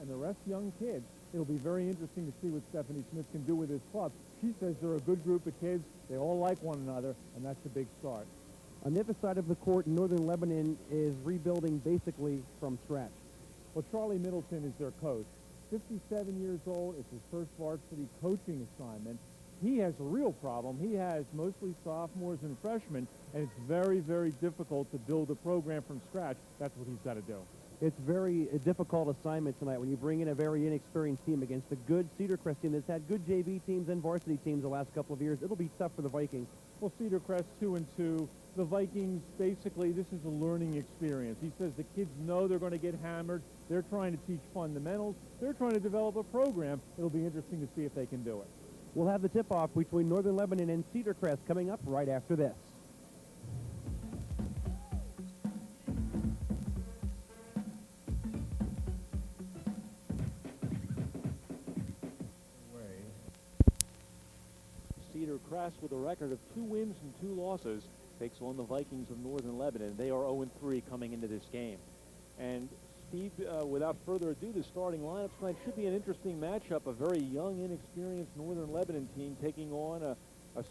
and the rest young kids. It'll be very interesting to see what Stephanie Smith can do with this club. She says they're a good group of kids. They all like one another, and that's a big start. On the other side of the court, Northern Lebanon is rebuilding basically from scratch. Well, Charlie Middleton is their coach. 57 years old. It's his first varsity coaching assignment. He has a real problem. He has mostly sophomores and freshmen, and it's very, very difficult to build a program from scratch. That's what he's got to do. It's a difficult assignment tonight when you bring in a very inexperienced team against a good Cedar Crest team that's had good JV teams and varsity teams the last couple of years. It'll be tough for the Vikings. Well, Cedar Crest 2-2. The Vikings, basically, this is a learning experience. He says the kids know they're going to get hammered. They're trying to teach fundamentals. They're trying to develop a program. It'll be interesting to see if they can do it. We'll have the tip-off between Northern Lebanon and Cedar Crest coming up right after this. Cedar Crest, with a record of 2 wins and 2 losses, takes on the Vikings of Northern Lebanon. They are 0-3 coming into this game. And Steve, without further ado, the starting lineup tonight should be an interesting matchup. A very young, inexperienced Northern Lebanon team taking on a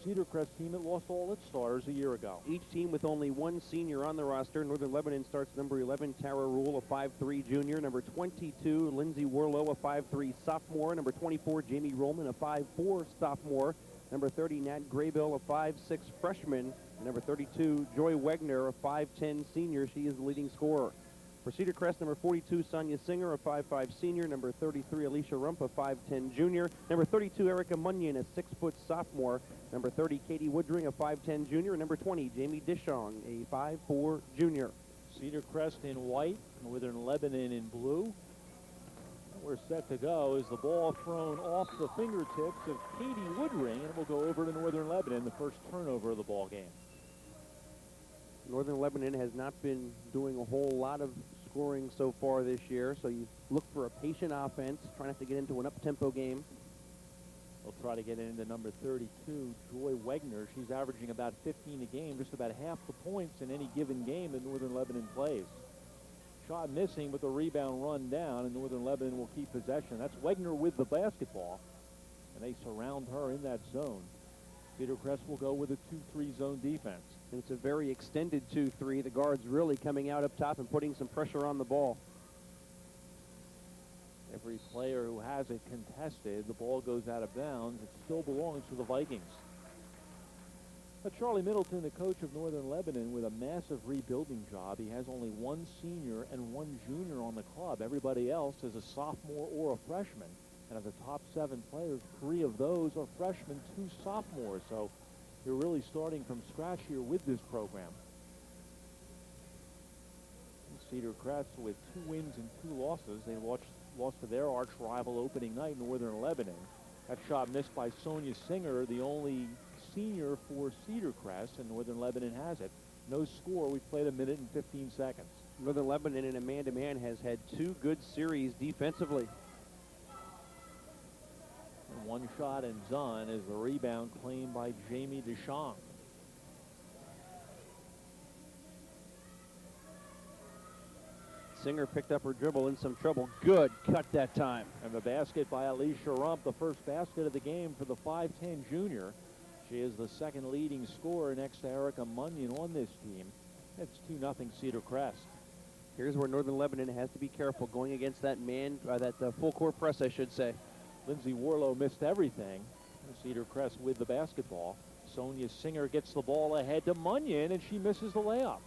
Cedar Crest team that lost all its starters a year ago. Each team with only one senior on the roster. Northern Lebanon starts number 11, Tara Rule, a 5'3 junior. Number 22, Lindsay Warlow, a 5'3 sophomore. Number 24, Jamie Rollman, a 5'4 sophomore. Number 30, Nat Graybill, a 5'6 freshman. And number 32, Joy Wegner, a 5'10 senior. She is the leading scorer. For Cedar Crest, number 42, Sonia Singer, a 5'5 senior. Number 33, Alicia Rump, a 5'10 junior. Number 32, Erica Munyon, a 6' sophomore. Number 30, Katie Woodring, a 5'10 junior. And number 20, Jamie Dishong, a 5'4 junior. Cedar Crest in white, Northern Lebanon in blue. We're set to go as the ball thrown off the fingertips of Katie Woodring, and it will go over to Northern Lebanon, the first turnover of the ball game. Northern Lebanon has not been doing a whole lot of scoring so far this year, so you look for a patient offense, try not to get into an up-tempo game. They'll try to get into number 32, Joy Wegner. She's averaging about 15 a game, just about half the points in any given game that Northern Lebanon plays. Shot missing, but the rebound run down, and Northern Lebanon will keep possession. That's Wegner with the basketball, and they surround her in that zone. Cedar Crest will go with a 2-3 zone defense. And it's a very extended 2-3. The guards really coming out up top and putting some pressure on the ball. Every player who has it contested, the ball goes out of bounds. It still belongs to the Vikings. But Charlie Middleton, the coach of Northern Lebanon, with a massive rebuilding job. He has only 1 senior and 1 junior on the club. Everybody else is a sophomore or a freshman. And of the top 7 players, 3 of those are freshmen, 2 sophomores. So you're really starting from scratch here with this program. Cedar Crest with 2 wins and 2 losses. They lost to their arch rival opening night, Northern Lebanon. That shot missed by Sonia Singer, the only senior for Cedar Crest, and Northern Lebanon has it. No score. We've played 1 minute and 15 seconds. Northern Lebanon in a man-to-man has had 2 good series defensively. And 1 shot and done as the rebound claimed by Jamie Deschamps. Singer picked up her dribble in some trouble. Good cut that time. And the basket by Alicia Rump, the first basket of the game for the 5'10 junior. She is the second leading scorer next to Erica Munyon on this team. It's 2-0 Cedar Crest. Here's where Northern Lebanon has to be careful going against that full court press, I should say. Lindsay Warlow missed everything. Cedar Crest with the basketball. Sonia Singer gets the ball ahead to Munyon, and she misses the layup.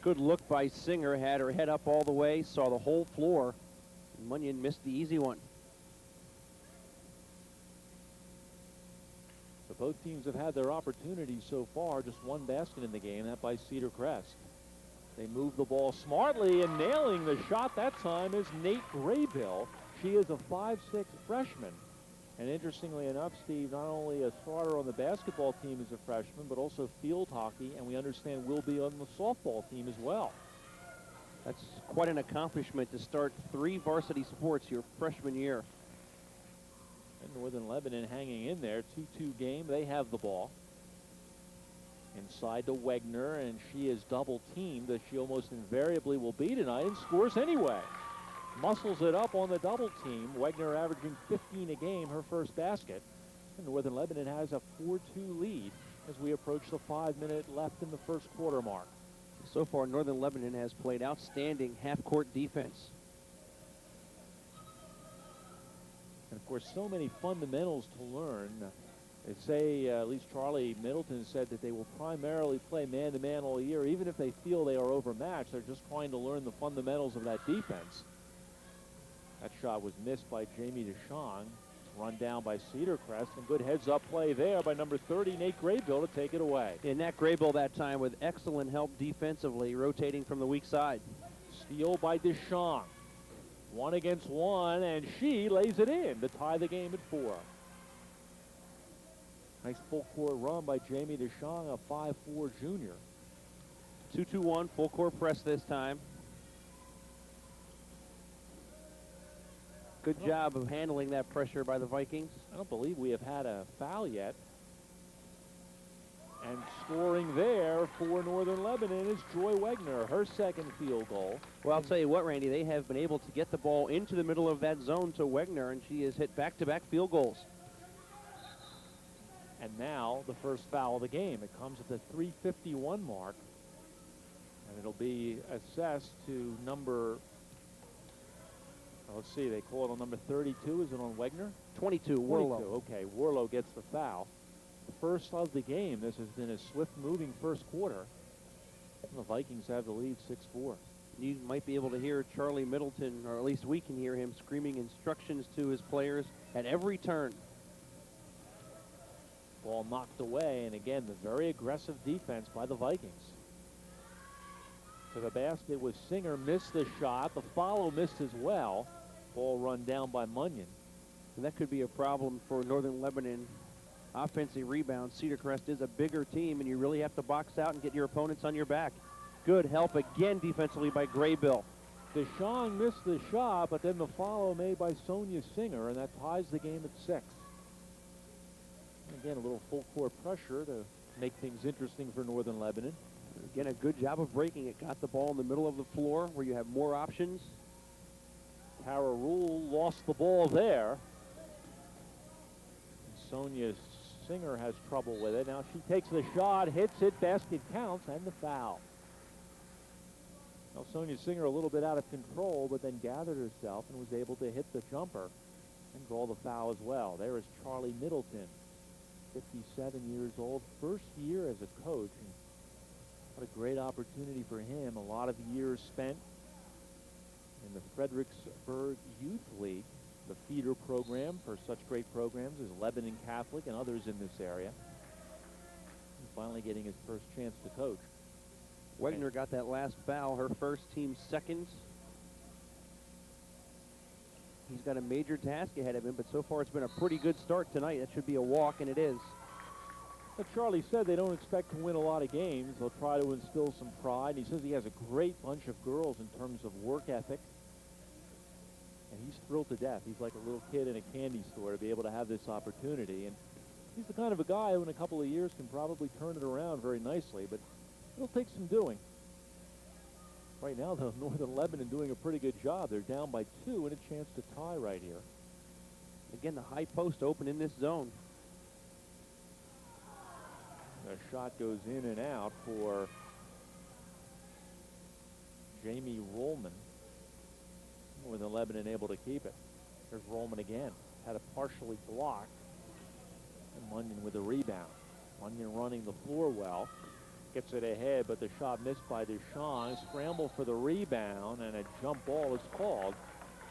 Good look by Singer, had her head up all the way, saw the whole floor. Munyon missed the easy one. So both teams have had their opportunities so far. Just 1 basket in the game, that by Cedar Crest. They move the ball smartly, and nailing the shot that time is Nate Graybill. She is a 5'6 freshman. And interestingly enough, Steve, not only a starter on the basketball team as a freshman, but also field hockey, and we understand will be on the softball team as well. That's quite an accomplishment to start 3 varsity sports your freshman year. And Northern Lebanon hanging in there, 2-2 game. They have the ball. Inside to Wegner, and she is double teamed, as she almost invariably will be tonight, and scores anyway. muscles it up on the double team. Wegner averaging 15 a game, her first basket. And Northern Lebanon has a 4-2 lead as we approach the 5-minute left in the first quarter mark. So far, Northern Lebanon has played outstanding half-court defense. And, of course, so many fundamentals to learn. They say, at least Charlie Middleton said that they will primarily play man-to-man all year. Even if they feel they are overmatched, they're just trying to learn the fundamentals of that defense. That shot was missed by Jamie DeShong. Run down by Cedarcrest, and good heads-up play there by number 30, Nate Graybill, to take it away. And Nat Graybill that time with excellent help defensively, rotating from the weak side. Steal by DeShong. 1 against 1, and she lays it in to tie the game at 4. Nice full-court run by Jamie DeShong, a 5'4" junior. 2-2-1, full-court press this time. Good job of handling that pressure by the Vikings. I don't believe we have had a foul yet. And scoring there for Northern Lebanon is Joy Wegner, her second field goal. Well, I'll tell you what, Randy, they have been able to get the ball into the middle of that zone to Wegner, and she has hit back-to-back field goals. And now the first foul of the game. It comes at the 3:51 mark. And it'll be assessed to number, let's see, they call it on number 32. Is it on Wegner? 22, Warlow. Okay, Warlow gets the foul. The first of the game. This has been a swift-moving first quarter. And the Vikings have the lead 6-4. You might be able to hear Charlie Middleton, or at least we can hear him screaming instructions to his players at every turn. Ball knocked away, and again, the very aggressive defense by the Vikings. To the basket was Singer, missed the shot. The follow missed as well. Ball run down by Munyon. And that could be a problem for Northern Lebanon. Offensive rebound. Cedarcrest is a bigger team, and you really have to box out and get your opponents on your back. Good help again defensively by Graybill. DeShong missed the shot, but then the follow made by Sonia Singer, and that ties the game at 6. Again, a little full court pressure to make things interesting for Northern Lebanon. Again, a good job of breaking it. Got the ball in the middle of the floor where you have more options. Tara Rule lost the ball there. Sonia Singer has trouble with it. Now she takes the shot, hits it, basket counts, and the foul. Now Sonia Singer a little bit out of control, but then gathered herself and was able to hit the jumper and draw the foul as well. There is Charlie Middleton, 57 years old, first year as a coach. And what a great opportunity for him. A lot of years spent in the Fredericksburg Youth League, the feeder program for such great programs as Lebanon Catholic and others in this area. And finally getting his first chance to coach. Wegner got that last foul, her first, team second. He's got a major task ahead of him, but so far it's been a pretty good start tonight. That should be a walk, and it is. But Charlie said they don't expect to win a lot of games. They'll try to instill some pride. He says he has a great bunch of girls in terms of work ethic. And he's thrilled to death. He's like a little kid in a candy store to be able to have this opportunity. And he's the kind of a guy who in a couple of years can probably turn it around very nicely, but it'll take some doing. Right now, though, Northern Lebanon doing a pretty good job. They're down by 2 and a chance to tie right here. Again, the high post open in this zone. The shot goes in and out for Jamie Rollman. Northern Lebanon able to keep it. There's Rollman again. Had it partially blocked. And Munyon with the rebound. Munyon running the floor well. Gets it ahead, but the shot missed by DeShong. Scramble for the rebound, and a jump ball is called.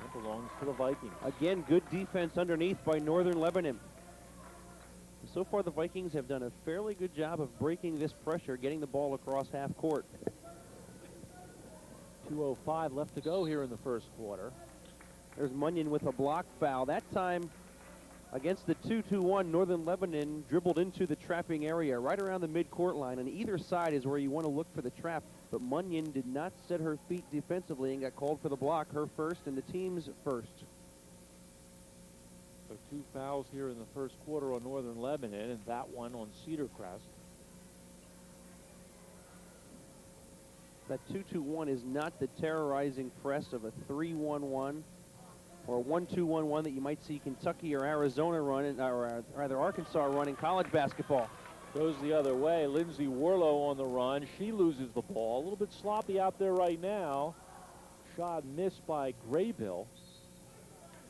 It belongs to the Vikings. Again, good defense underneath by Northern Lebanon. So far, the Vikings have done a fairly good job of breaking this pressure, getting the ball across half court. 2:05 left to go here in the first quarter. There's Munyon with a block foul. That time, against the 2-2-1, Northern Lebanon dribbled into the trapping area right around the midcourt line. On either side is where you want to look for the trap, but Munyon did not set her feet defensively and got called for the block, her first and the team's first. So 2 fouls here in the first quarter on Northern Lebanon, and that one on Cedarcrest. That 2-2-1 is not the terrorizing press of a 3-1-1 or a 1-2-1-1 that you might see Kentucky or Arizona run, or rather Arkansas run in college basketball. Goes the other way. Lindsay Warlow on the run. She loses the ball. A little bit sloppy out there right now. Shot missed by Graybill.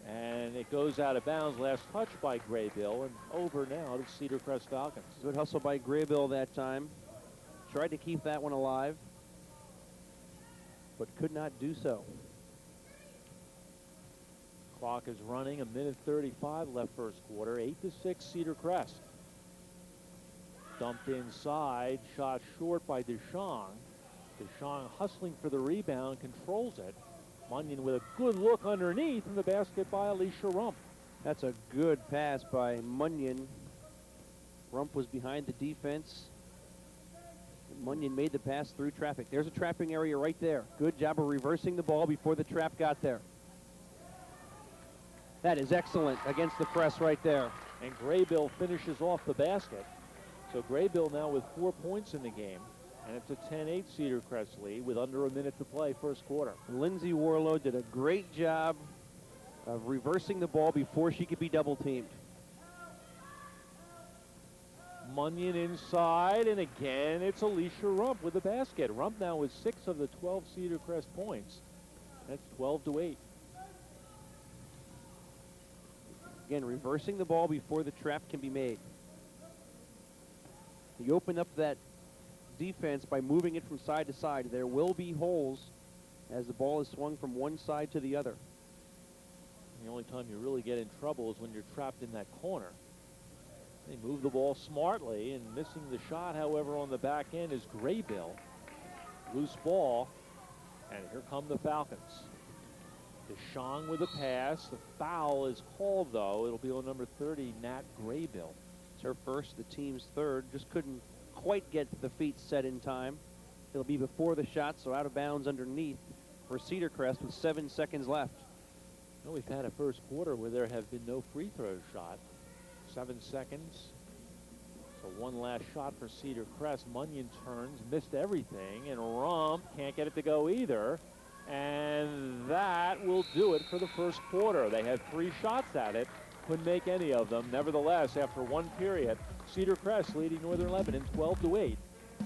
And it goes out of bounds. Last touch by Graybill. And over now to Cedar Crest Falcons. Good hustle by Graybill that time. Tried to keep that one alive, but could not do so. Clock is running. 1:35 left first quarter. 8-6 Cedar Crest. Dumped inside. Shot short by Deschong. Deschong hustling for the rebound. Controls it. Munyon with a good look underneath, and the basket by Alicia Rump. That's a good pass by Munyon. Rump was behind the defense. Munyon made the pass through traffic. There's a trapping area right there. Good job of reversing the ball before the trap got there. That is excellent against the press right there. And Graybill finishes off the basket. So Graybill now with 4 points in the game. And it's a 10-8 Cedar Crest lead with under a minute to play first quarter. Lindsay Warlow did a great job of reversing the ball before she could be double teamed. Munyon inside, and again it's Alicia Rump with the basket. Rump now with 6 of the 12 Cedar Crest points. That's 12-8. Again, reversing the ball before the trap can be made. You open up that defense by moving it from side to side. There will be holes as the ball is swung from one side to the other. The only time you really get in trouble is when you're trapped in that corner. They move the ball smartly, and missing the shot, however, on the back end is Graybill. Loose ball, and here come the Falcons. Deschong with a pass. The foul is called, though. It'll be on number 30, Nat Graybill. It's her first, the team's third. Just couldn't quite get the feet set in time. It'll be before the shot, so out of bounds underneath for Cedar Crest with 7 seconds left. Well, we've had a first quarter where there have been no free throw shot. 7 seconds. So one last shot for Cedar Crest. Munyon turns, missed everything, and Rump can't get it to go either. And that will do it for the first quarter. They had 3 shots at it, couldn't make any of them. Nevertheless, after one period, Cedar Crest leading Northern Lebanon 12-8.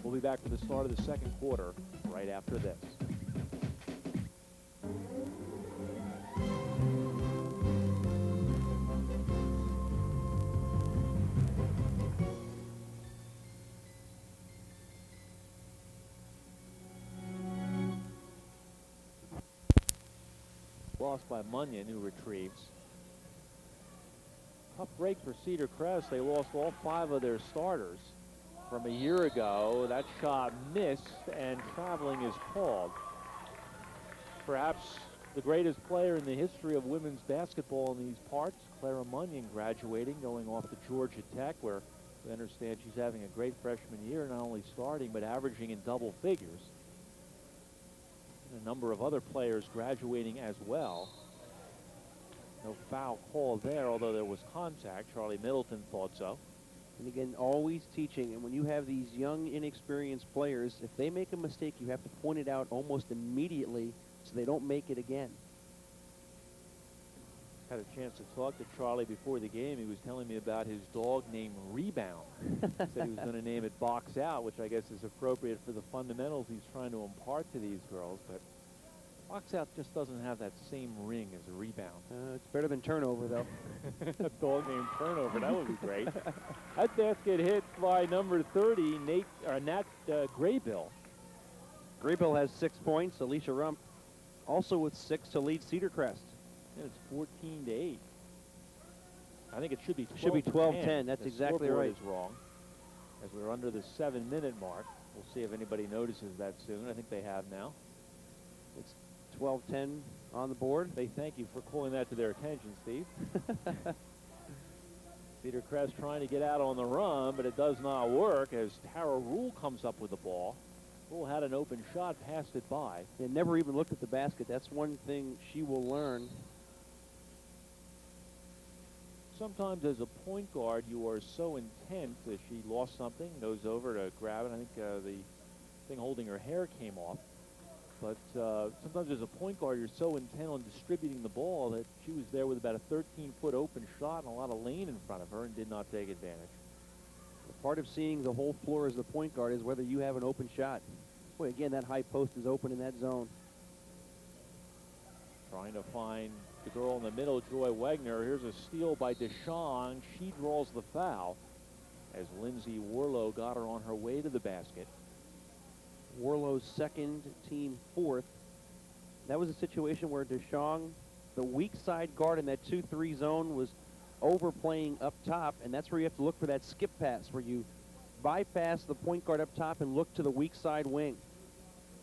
We'll be back for the start of the second quarter right after this. Lost by Munyon, who retrieves. Tough break for Cedar Crest. They lost all 5 of their starters from a year ago. That shot missed, and traveling is called. Perhaps the greatest player in the history of women's basketball in these parts, Clara Munyon, graduating, going off to Georgia Tech, where we understand she's having a great freshman year, not only starting but averaging in double figures. A number of other players graduating as well. No foul call there, although there was contact. Charlie Middleton thought so. And again, always teaching. And when you have these young, inexperienced players, if they make a mistake, you have to point it out almost immediately so they don't make it again. Had a chance to talk to Charlie before the game. He was telling me about his dog named Rebound. Said he was going to name it Box Out, which I guess is appropriate for the fundamentals he's trying to impart to these girls. But Box Out just doesn't have that same ring as a Rebound. It's better than Turnover, though. A dog named Turnover, that would be great. That basket hit by number 30, Nat Graybill. Graybill has 6 points. Alicia Rump also with 6 to lead Cedar Crest. And it's 14-8. I think it should be 12-10. Should be 12-10. That's the exactly scoreboard right. Is wrong. As we're under the 7-minute mark, we'll see if anybody notices that soon. I think they have now. It's 12-10 on the board. They thank you for calling that to their attention, Steve. Cedar Crest trying to get out on the run, but it does not work as Tara Rule comes up with the ball. Rule had an open shot, passed it by. They never even looked at the basket. That's one thing she will learn. Sometimes as a point guard, you are so intent that she lost something, goes over to grab it. I think the thing holding her hair came off. But sometimes as a point guard, you're so intent on distributing the ball that she was there with about a 13-foot open shot and a lot of lane in front of her and did not take advantage. Part of seeing the whole floor as the point guard is whether you have an open shot. Boy, again, that high post is open in that zone. Trying to find the girl in the middle, Joy Wegner. Here's a steal by DeShong. She draws the foul as Lindsay Warlow got her on her way to the basket. Warlow's second, team fourth. That was a situation where DeShong, the weak side guard in that 2-3 zone, was overplaying up top, and that's where you have to look for that skip pass, where you bypass the point guard up top and look to the weak side wing.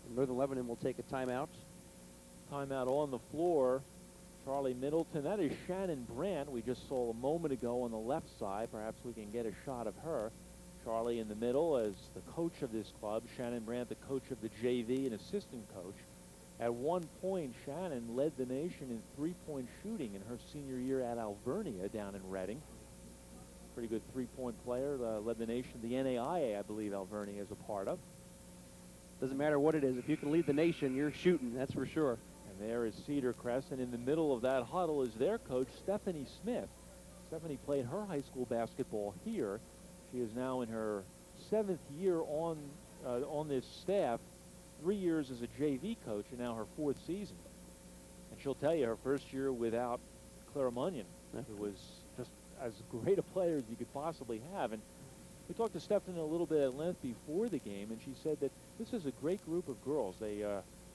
And Northern Lebanon will take a timeout. Timeout on the floor. Charlie Middleton. That is Shannon Brandt. We just saw a moment ago on the left side. Perhaps we can get a shot of her. Charlie in the middle as the coach of this club. Shannon Brandt, the coach of the JV and assistant coach. At one point, Shannon led the nation in three-point shooting in her senior year at Alvernia down in Reading. Pretty good three-point player. Led the nation. The NAIA, I believe, Alvernia is a part of. Doesn't matter what it is. If you can lead the nation, you're shooting, that's for sure. And there is Cedar Crest, and in the middle of that huddle is their coach, Stephanie Smith. Stephanie played her high school basketball here. She is now in her 7th year on this staff, 3 years as a JV coach, and now her 4th season. And she'll tell you her first year without Clara Munyon, who was just as great a player as you could possibly have. And we talked to Stephanie a little bit at length before the game, and she said that this is a great group of girls. They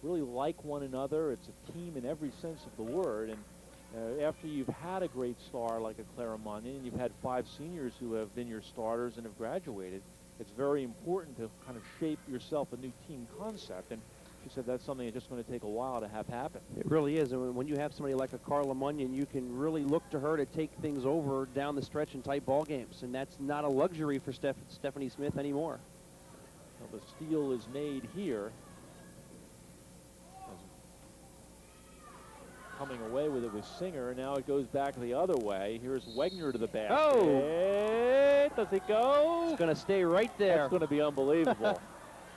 really like one another. It's a team in every sense of the word. And after you've had a great star like a Clara Munyon, and you've had 5 seniors who have been your starters and have graduated, it's very important to kind of shape yourself a new team concept. And she said that's something that's just going to take a while to have happen. It really is. And when you have somebody like a Carla Munyon, you can really look to her to take things over down the stretch in tight ball games. And that's not a luxury for Stephanie Smith anymore. Well, the steal is made here. Coming away with it was Singer, and now it goes back the other way. Here's Wegner to the basket. Oh! Does it go? It's going to stay right there. That's going to be unbelievable.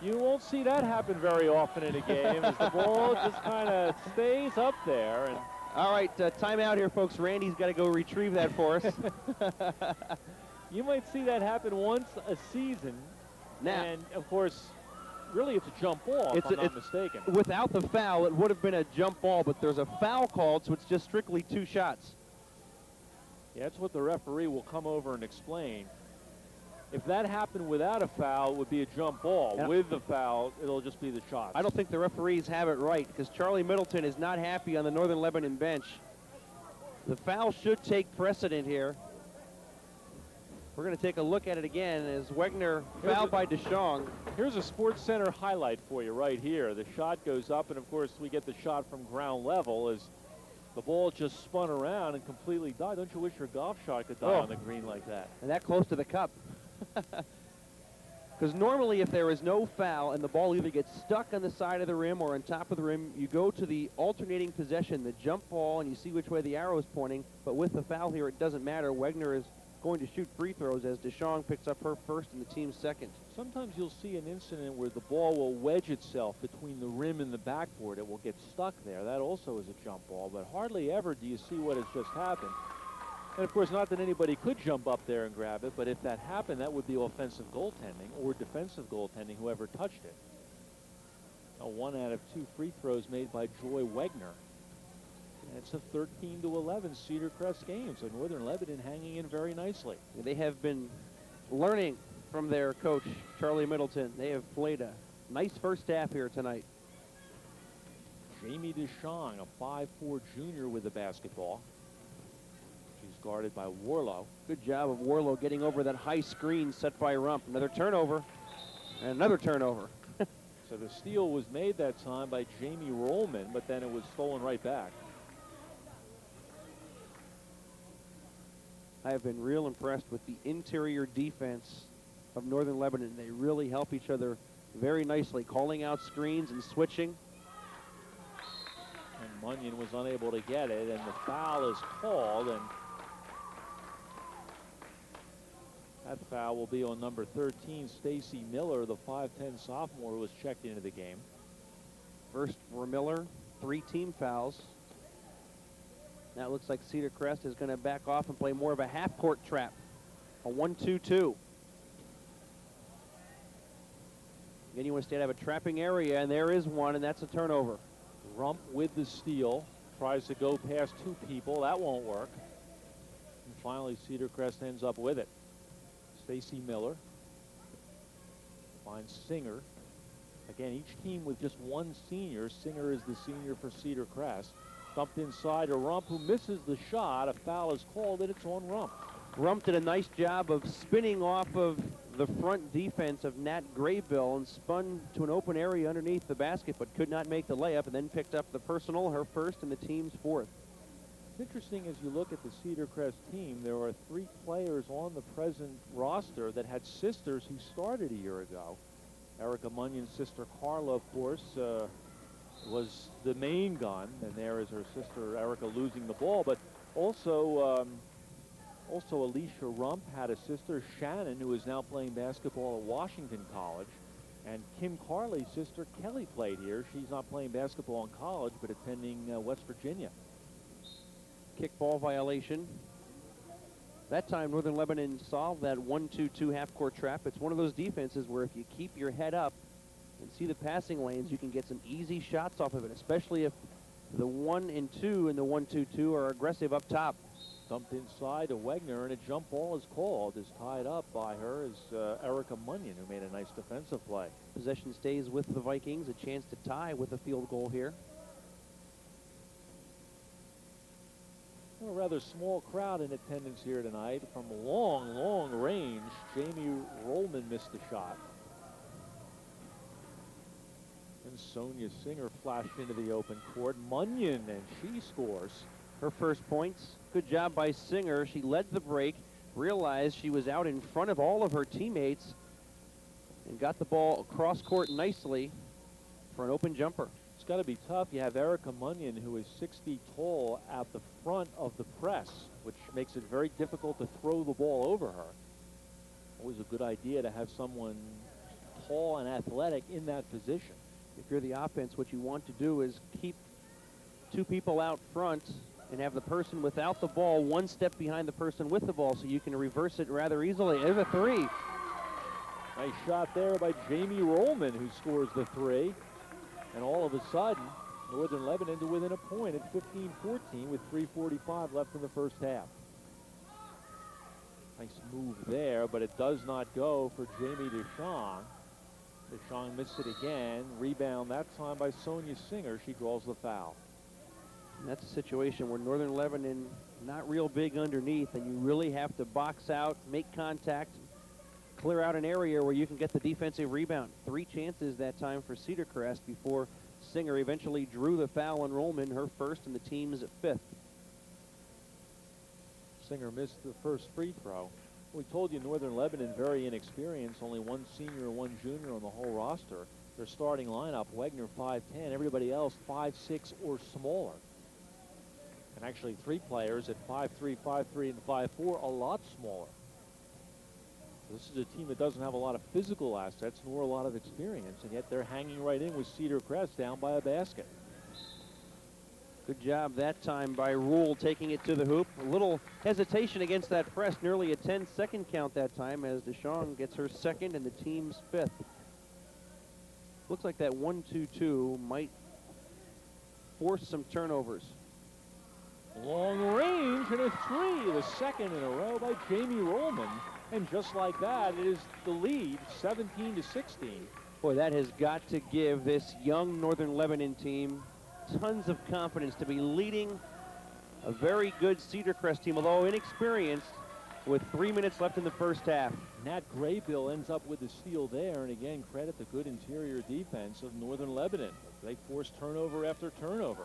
You won't see that happen very often in a game as the ball just kind of stays up there. And all right, timeout here, folks. Randy's got to go retrieve that for us. You might see that happen once a season. Now, and, of course, really it's a jump ball, if I'm not mistaken. Without the foul, it would have been a jump ball, but there's a foul called, so it's just strictly 2 shots. Yeah, that's what the referee will come over and explain. If that happened without a foul, it would be a jump ball. And with the foul, it'll just be the shots. I don't think the referees have it right, because Charlie Middleton is not happy on the Northern Lebanon bench. The foul should take precedent here. We're going to take a look at it again as Wegner fouled by DeShong. Here's a Sports Center highlight for you right here. The shot goes up, and of course we get the shot from ground level as the ball just spun around and completely died. Don't you wish your golf shot could die on the green like that? And that close to the cup. Because normally if there is no foul and the ball either gets stuck on the side of the rim or on top of the rim, you go to the alternating possession, the jump ball, and you see which way the arrow is pointing. But with the foul here, it doesn't matter. Wegner is going to shoot free throws as DeShong picks up her first and the team's second. Sometimes you'll see an incident where the ball will wedge itself between the rim and the backboard. It will get stuck there. That also is a jump ball, but hardly ever do you see what has just happened. And of course, not that anybody could jump up there and grab it, but if that happened, that would be offensive goaltending or defensive goaltending, whoever touched it. Now, 1 out of 2 free throws made by Joy Wegner. And it's a 13-11 Cedar Crest game, so Northern Lebanon hanging in very nicely. They have been learning from their coach, Charlie Middleton. They have played a nice first half here tonight. Jamie DeShong, a 5'4" junior with the basketball. She's guarded by Warlow. Good job of Warlow getting over that high screen set by Rump. Another turnover and another turnover. So the steal was made that time by Jamie Rollman, but then it was stolen right back. I have been real impressed with the interior defense of Northern Lebanon. They really help each other very nicely, calling out screens and switching. And Munyon was unable to get it, and the foul is called, and that foul will be on number 13, Stacy Miller, the 5'10" sophomore who was checked into the game. First for Miller, 3 team fouls. Now it looks like Cedar Crest is going to back off and play more of a half-court trap. A 1-2-2. Again, you want to stay out of a trapping area, and there is one, and that's a turnover. Rump with the steal. Tries to go past 2 people. That won't work. And finally, Cedar Crest ends up with it. Stacy Miller finds Singer. Again, each team with just 1 senior. Singer is the senior for Cedar Crest. Dumped inside to Rump, who misses the shot. A foul is called, and it's on Rump. Rump did a nice job of spinning off of the front defense of Nat Graybill and spun to an open area underneath the basket, but could not make the layup, and then picked up the personal, her first and the team's 4th. It's interesting as you look at the Cedar Crest team, there are 3 players on the present roster that had sisters who started a year ago. Erica Munyon's sister Carla, of course, was the main gun, and there is her sister Erica losing the ball, but also Alicia Rump had a sister, Shannon, who is now playing basketball at Washington College. And Kim Carley's sister, Kelly, played here. She's not playing basketball in college, but attending West Virginia. Kickball violation. That time, Northern Lebanon solved that 1-2-2 half-court trap. It's one of those defenses where if you keep your head up and see the passing lanes, you can get some easy shots off of it, especially if the 1 and 2 in the 1-2-2 are aggressive up top. Dumped inside to Wegner, and a jump ball is called. Is tied up by her is Erica Munyon, who made a nice defensive play. Possession stays with the Vikings. A chance to tie with a field goal here. A rather small crowd in attendance here tonight. From long range, Jamie Rollman missed the shot. And Sonia Singer flashed into the open court. Munyon, and she scores. Her first points. Good job by Singer. She led the break, realized she was out in front of all of her teammates, and got the ball across court nicely for an open jumper. It's got to be tough. You have Erica Munyon, who is 6 feet tall, at the front of the press, which makes it very difficult to throw the ball over her. Always a good idea to have someone tall and athletic in that position. If you're the offense, what you want to do is keep 2 people out front and have the person without the ball 1 step behind the person with the ball, so you can reverse it rather easily. There's a 3. Nice shot there by Jamie Rollman, who scores the 3. And all of a sudden, Northern Lebanon to within a point at 15-14 with 3:45 left in the first half. Nice move there, but it does not go for Jamie Deschong. Deschong missed it again. Rebound that time by Sonia Singer. She draws the foul. And that's a situation where Northern Lebanon not real big underneath, and you really have to box out, make contact, clear out an area where you can get the defensive rebound. 3 chances that time for Cedar Crest before Singer eventually drew the foul on Rollman, her first and the team's 5th. Singer missed the first free throw. We told you Northern Lebanon very inexperienced, only 1 senior and 1 junior on the whole roster. Their starting lineup, Wegner 5'10", everybody else 5'6" or smaller. And actually 3 players at 5'3", 5'3", and 5'4", a lot smaller. This is a team that doesn't have a lot of physical assets nor a lot of experience, and yet they're hanging right in with Cedar Crest down by a basket. Good job that time by Rule taking it to the hoop. A little hesitation against that press, nearly a 10-second count that time as Deschong gets her 2nd and the team's 5th. Looks like that 1-2-2 might force some turnovers. Long range and a 3, the 2nd in a row by Jamie Rollman. And just like that, it is the lead, 17-16. Boy, that has got to give this young Northern Lebanon team tons of confidence to be leading a very good Cedar Crest team, although inexperienced, with 3 minutes left in the first half. Nat Graybill ends up with the steal there, and again, credit the good interior defense of Northern Lebanon. They force turnover after turnover.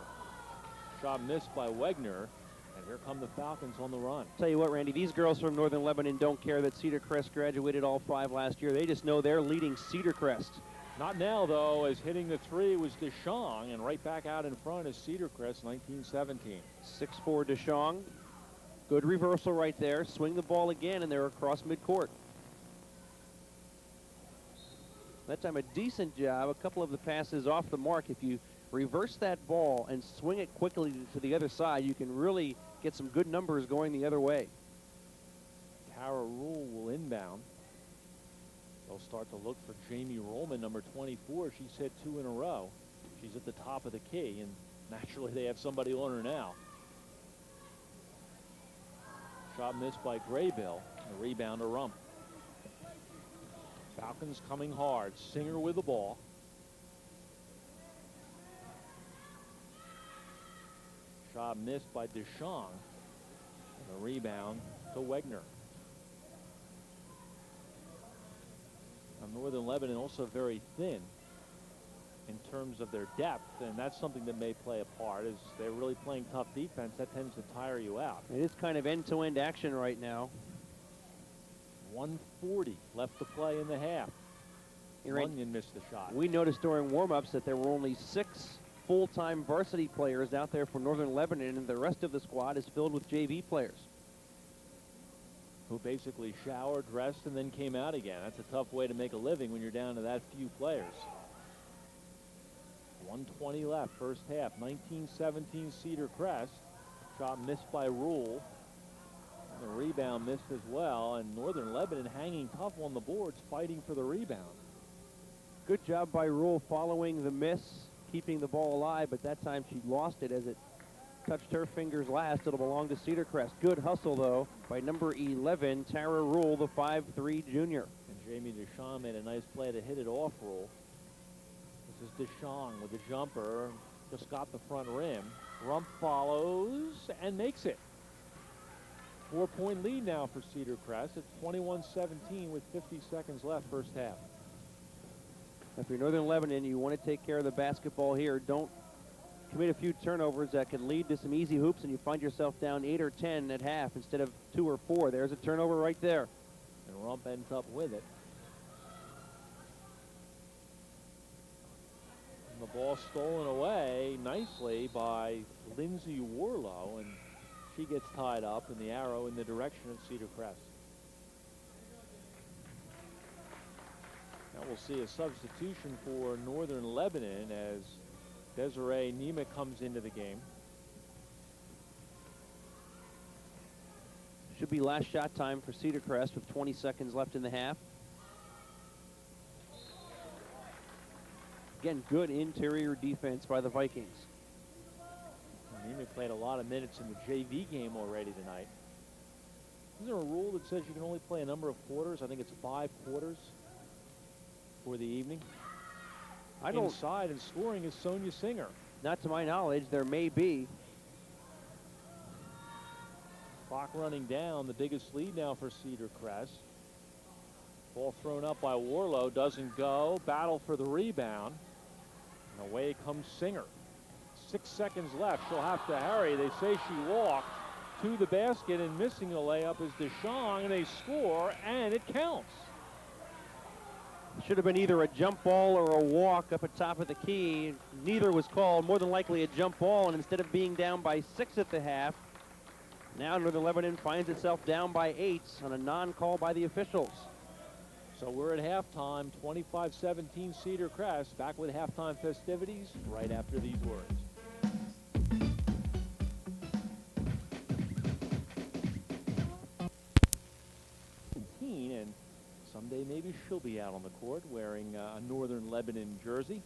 Shot missed by Wegner. And here come the Falcons on the run. Tell you what, Randy, these girls from Northern Lebanon don't care that Cedar Crest graduated all 5 last year. They just know they're leading Cedar Crest. Not now, though, as hitting the 3 was Deschong, and right back out in front is Cedar Crest, 19-17. 6'4" Deschong. Good reversal right there. Swing the ball again, and they're across midcourt. That time a decent job. A couple of the passes off the mark. If you reverse that ball and swing it quickly to the other side, you can really get some good numbers going the other way. Tara Rule will inbound. They'll start to look for Jamie Rollman, number 24. She's hit 2 in a row. She's at the top of the key, and naturally they have somebody on her now. Shot missed by Graybill. The rebound to Rump. Falcons coming hard. Singer with the ball. Shot missed by Deschamps. And the rebound to Wegner. Now, Northern Lebanon also very thin in terms of their depth, and that's something that may play a part. As they're really playing tough defense, that tends to tire you out. It is kind of end-to-end action right now. 1:40 left to play in the half. Runyon missed the shot. We noticed during warm-ups that there were only 6 full-time varsity players out there for Northern Lebanon, and the rest of the squad is filled with JV players. Who basically showered, dressed, and then came out again. That's a tough way to make a living when you're down to that few players. 1:20 left, first half. 19-17 Cedar Crest. Shot missed by Rule. And the rebound missed as well. And Northern Lebanon hanging tough on the boards, fighting for the rebound. Good job by Rule following the miss, keeping the ball alive, but that time she lost it as it touched her fingers last. It'll belong to Cedar Crest. Good hustle, though, by number 11, Tara Rule, the 5'3" junior. And Jamie Deschamps made a nice play to hit it off Rule. This is Deschamps with the jumper. Just got the front rim. Rump follows and makes it. 4-point lead now for Cedar Crest. It's 21-17 with 50 seconds left, first half. If you're Northern Lebanon, you want to take care of the basketball here. Don't commit a few turnovers that can lead to some easy hoops, and you find yourself down 8 or 10 at half instead of 2 or 4. There's a turnover right there. And Rump ends up with it. And the ball stolen away nicely by Lindsay Warlow, and she gets tied up in the arrow in the direction of Cedar Crest. Now we'll see a substitution for Northern Lebanon as Desiree Nemec comes into the game. Should be last shot time for Cedar Crest with 20 seconds left in the half. Again, good interior defense by the Vikings. Nemec played a lot of minutes in the JV game already tonight. Is there a rule that says you can only play a number of quarters? I think it's 5 quarters for the evening. Inside and scoring is Sonia Singer. Not to my knowledge. There may be. Clock running down. The biggest lead now for Cedar Crest. Ball thrown up by Warlow. Doesn't go. Battle for the rebound. And away comes Singer. 6 seconds left. She'll have to hurry. They say she walked to the basket, and missing the layup is Deschamps, and they score, and it counts. Should have been either a jump ball or a walk up at top of the key. Neither was called. More than likely a jump ball, and instead of being down by 6 at the half, now Northern Lebanon finds itself down by 8 on a non-call by the officials. So we're at halftime, 25-17 Cedar Crest. Back with halftime festivities right after these words. And someday maybe she'll be out on the court wearing a Northern Lebanon jersey.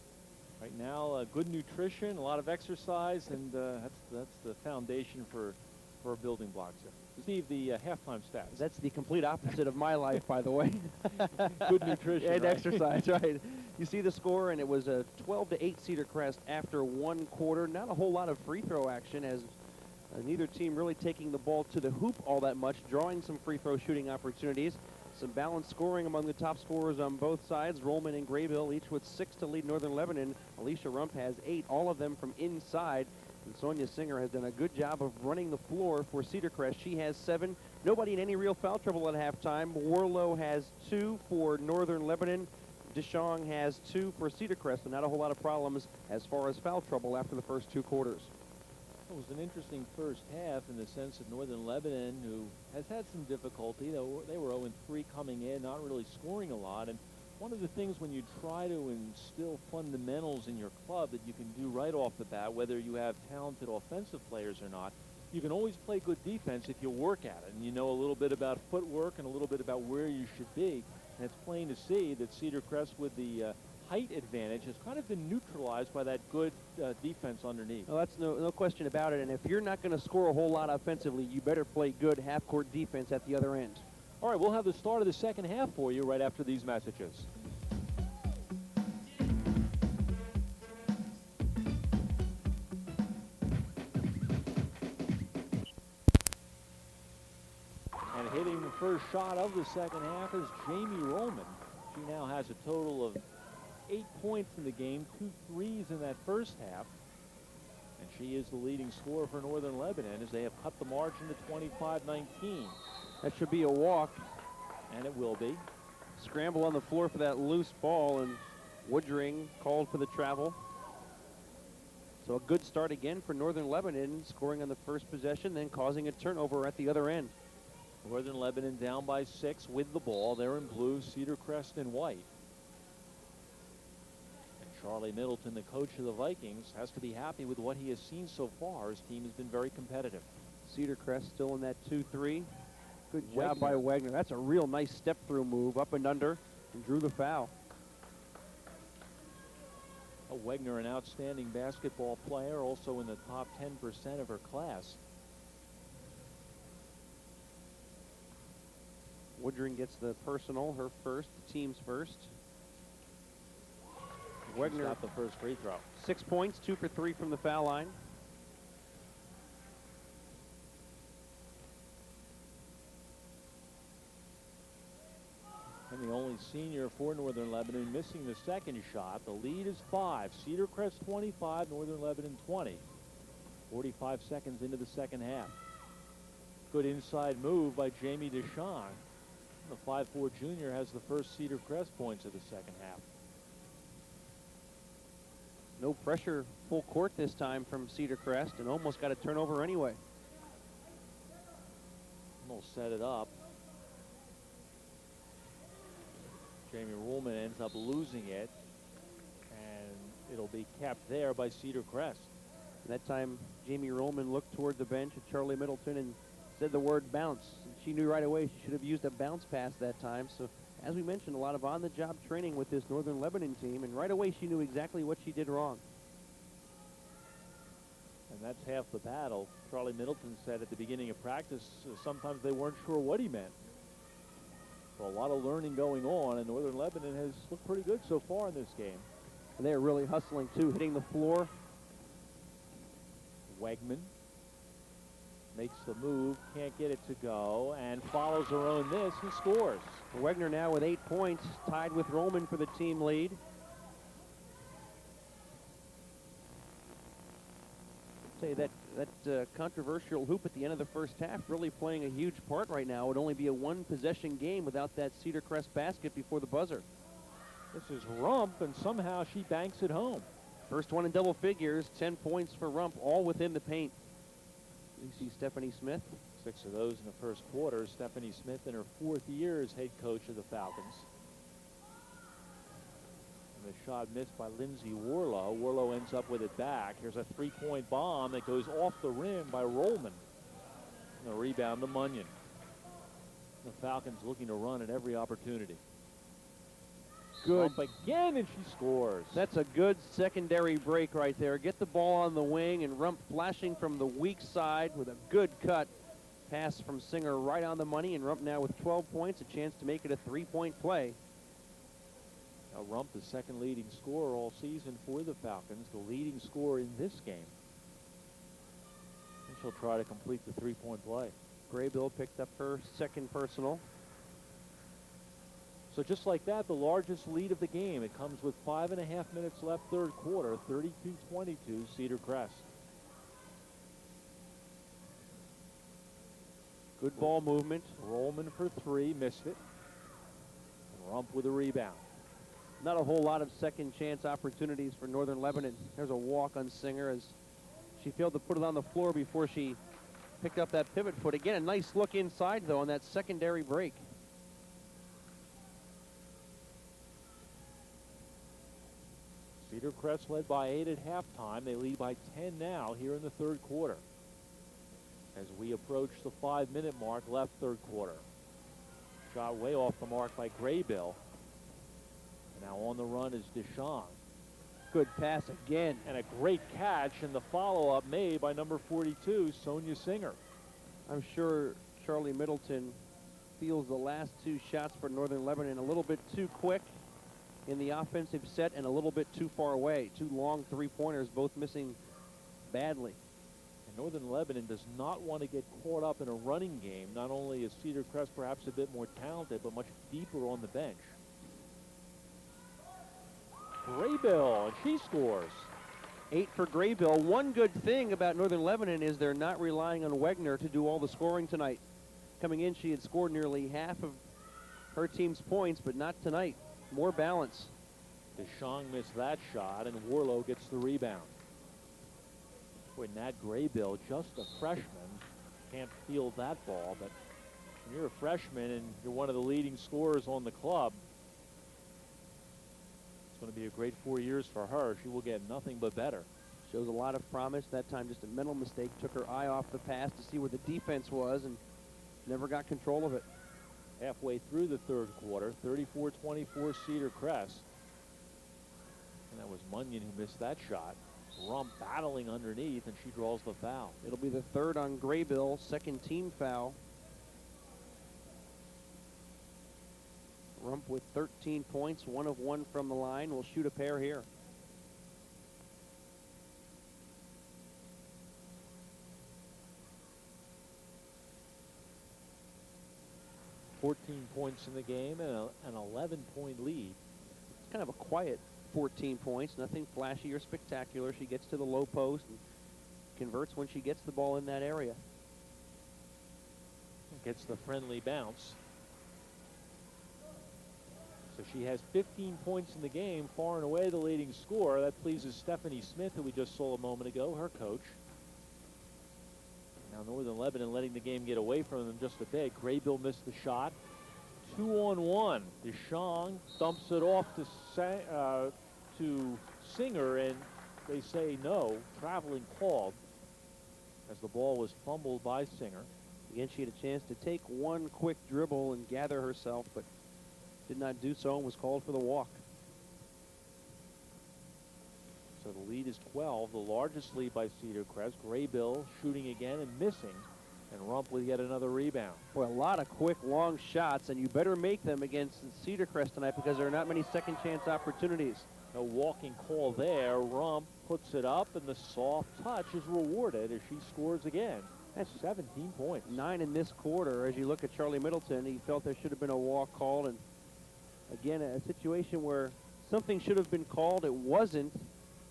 Right now, good nutrition, a lot of exercise, and that's the foundation for building blocks here. Steve, the halftime stats. That's the complete opposite of my life, by the way. Good nutrition and right? exercise, right. You see the score, and it was a 12-8 Cedar Crest after 1 quarter. Not a whole lot of free throw action, as neither team really taking the ball to the hoop all that much, drawing some free throw shooting opportunities. Some balanced scoring among the top scorers on both sides. Rollman and Graybill each with 6 to lead Northern Lebanon. Alicia Rump has 8, all of them from inside. And Sonia Singer has done a good job of running the floor for Cedar Crest. She has 7. Nobody in any real foul trouble at halftime. Warlow has 2 for Northern Lebanon. Deschamps has 2 for Cedar Crest, and not a whole lot of problems as far as foul trouble after the first 2 quarters. It was an interesting first half in the sense that Northern Lebanon, who has had some difficulty, they were 0-3 coming in, not really scoring a lot, and One of the things when you try to instill fundamentals in your club that you can do right off the bat, whether you have talented offensive players or not, you can always play good defense if you work at it. And you know a little bit about footwork and a little bit about where you should be. And it's plain to see that Cedar Crest, with the height advantage, has kind of been neutralized by that good defense underneath. Well, that's no question about it. And if you're not going to score a whole lot offensively, you better play good half-court defense at the other end. All right, we'll have the start of the second half for you right after these messages. And hitting the first shot of the second half is Jamie Roman. She now has a total of 8 points in the game, 2 threes in that first half. And she is the leading scorer for Northern Lebanon as they have cut the margin to 25-19. That should be a walk. And it will be. Scramble on the floor for that loose ball, and Woodring called for the travel. So a good start again for Northern Lebanon, scoring on the first possession, then causing a turnover at the other end. Northern Lebanon down by 6 with the ball. They're in blue, Cedar Crest in white. And Charlie Middleton, the coach of the Vikings, has to be happy with what he has seen so far. His team has been very competitive. Cedar Crest still in that 2-3. Good job by Wagner. That's a real nice step-through move, up and under, and drew the foul. Wagner, an outstanding basketball player, also in the top 10% of her class. Woodring gets the personal, her first, the team's first. Wagner got the first free throw. 6 points, 2 for 3 from the foul line. And the only senior for Northern Lebanon missing the second shot. The lead is 5. Cedar Crest 25, Northern Lebanon 20. 45 seconds into the second half. Good inside move by Jamie Deshawn. The 5'4" junior has the first Cedar Crest points of the second half. No pressure, full court this time from Cedar Crest, and almost got a turnover anyway. Almost set it up. Jamie Ruhlman ends up losing it, and it'll be kept there by Cedar Crest. And that time, Jamie Ruhlman looked toward the bench at Charlie Middleton and said the word bounce. She knew right away she should have used a bounce pass that time. So, as we mentioned, a lot of on-the-job training with this Northern Lebanon team, and right away she knew exactly what she did wrong. And that's half the battle. Charlie Middleton said at the beginning of practice, sometimes they weren't sure what he meant. So a lot of learning going on, and Northern Lebanon has looked pretty good so far in this game. And they're really hustling, too, hitting the floor. Wegman makes the move, can't get it to go, and follows her own miss and scores. Wagner now with 8 points, tied with Roman for the team lead. Say that controversial hoop at the end of the first half really playing a huge part right now. It would only be a one-possession game without that Cedar Crest basket before the buzzer. This is Rump, and somehow she banks it home. First one in double figures, 10 points for Rump, all within the paint. You see Stephanie Smith. 6 of those in the first quarter. Stephanie Smith in her 4th year as head coach of the Falcons. And the shot missed by Lindsay Warlow. Warlow ends up with it back. Here's a 3-point bomb that goes off the rim by Rollman. And the rebound to Munyon. The Falcons looking to run at every opportunity. Good. Rump again, and she scores. That's a good secondary break right there. Get the ball on the wing, and Rump flashing from the weak side with a good cut. Pass from Singer right on the money, and Rump now with 12 points, a chance to make it a 3-point play. Now Rump, the second leading scorer all season for the Falcons, the leading scorer in this game. And she'll try to complete the 3-point play. Graybill picked up her second personal. So just like that, the largest lead of the game. It comes with 5.5 minutes left, third quarter, 32-22, Cedar Crest. Good ball movement. Rollman for 3, missed it. And Rump with a rebound. Not a whole lot of second chance opportunities for Northern Lebanon. There's a walk on Singer as she failed to put it on the floor before she picked up that pivot foot. Again, a nice look inside, though, on that secondary break. Cedar Crest led by 8 at halftime. They lead by 10 now here in the third quarter. As we approach the 5-minute mark, left third quarter. Shot way off the mark by Graybill. Now on the run is Deschamps. Good pass again. And a great catch, and the follow-up made by number 42, Sonia Singer. I'm sure Charlie Middleton feels the last two shots for Northern Lebanon a little bit too quick in the offensive set and a little bit too far away. Two long three-pointers, both missing badly. And Northern Lebanon does not want to get caught up in a running game. Not only is Cedar Crest perhaps a bit more talented, but much deeper on the bench. Graybill, and she scores. 8 for Graybill. One good thing about Northern Lebanon is they're not relying on Wegner to do all the scoring tonight. Coming in, she had scored nearly half of her team's points, but not tonight. More balance. Deschamps missed that shot, and Warlow gets the rebound. Boy, Nat Graybill, just a freshman, can't field that ball, but when you're a freshman and you're one of the leading scorers on the club, it's going to be a great 4 years for her. She will get nothing but better. Shows a lot of promise. That time just a mental mistake. Took her eye off the pass to see where the defense was and never got control of it. Halfway through the third quarter, 34-24 Cedar Crest. And that was Munyon who missed that shot. Rump battling underneath, and she draws the foul. It'll be the third on Graybill, second team foul. Rump with 13 points, 1 of 1 from the line. Will shoot a pair here. Points in the game and an 11-point lead. It's kind of a quiet 14 points, nothing flashy or spectacular. She gets to the low post and converts when she gets the ball in that area. Gets the friendly bounce. So she has 15 points in the game, far and away the leading scorer. That pleases Stephanie Smith, who we just saw a moment ago, her coach. Now Northern Lebanon letting the game get away from them just a bit. Graybill missed the shot. 2-on-1. Deschamps dumps it off to Singer, and they say no. Traveling called as the ball was fumbled by Singer. Again, she had a chance to take one quick dribble and gather herself, but did not do so and was called for the walk. So the lead is 12, the largest lead by Cedar Crest. Graybill shooting again and missing, and Rump with yet another rebound. Boy, a lot of quick, long shots, and you better make them against Cedar Crest tonight because there are not many second chance opportunities. No walking call there. Rump puts it up, and the soft touch is rewarded as she scores again. That's 17 points. 9 in this quarter. As you look at Charlie Middleton, he felt there should have been a walk called, and again, a situation where something should have been called, it wasn't,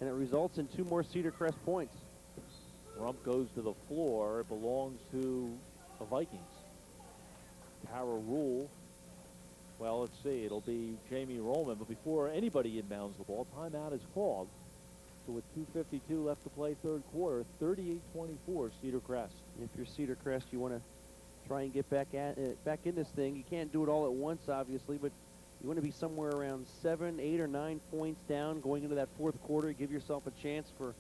and it results in 2 more Cedar Crest points. Rump goes to the floor. It belongs to the Vikings. Tara Rule. Well, let's see. It'll be Jamie Rollman. But before anybody inbounds the ball, timeout is called. So with 2:52 left to play third quarter, 38-24 Cedar Crest. If you're Cedar Crest, you want to try and get back in this thing. You can't do it all at once, obviously, but you want to be somewhere around 7, 8, or 9 points down going into that fourth quarter. Give yourself a chance for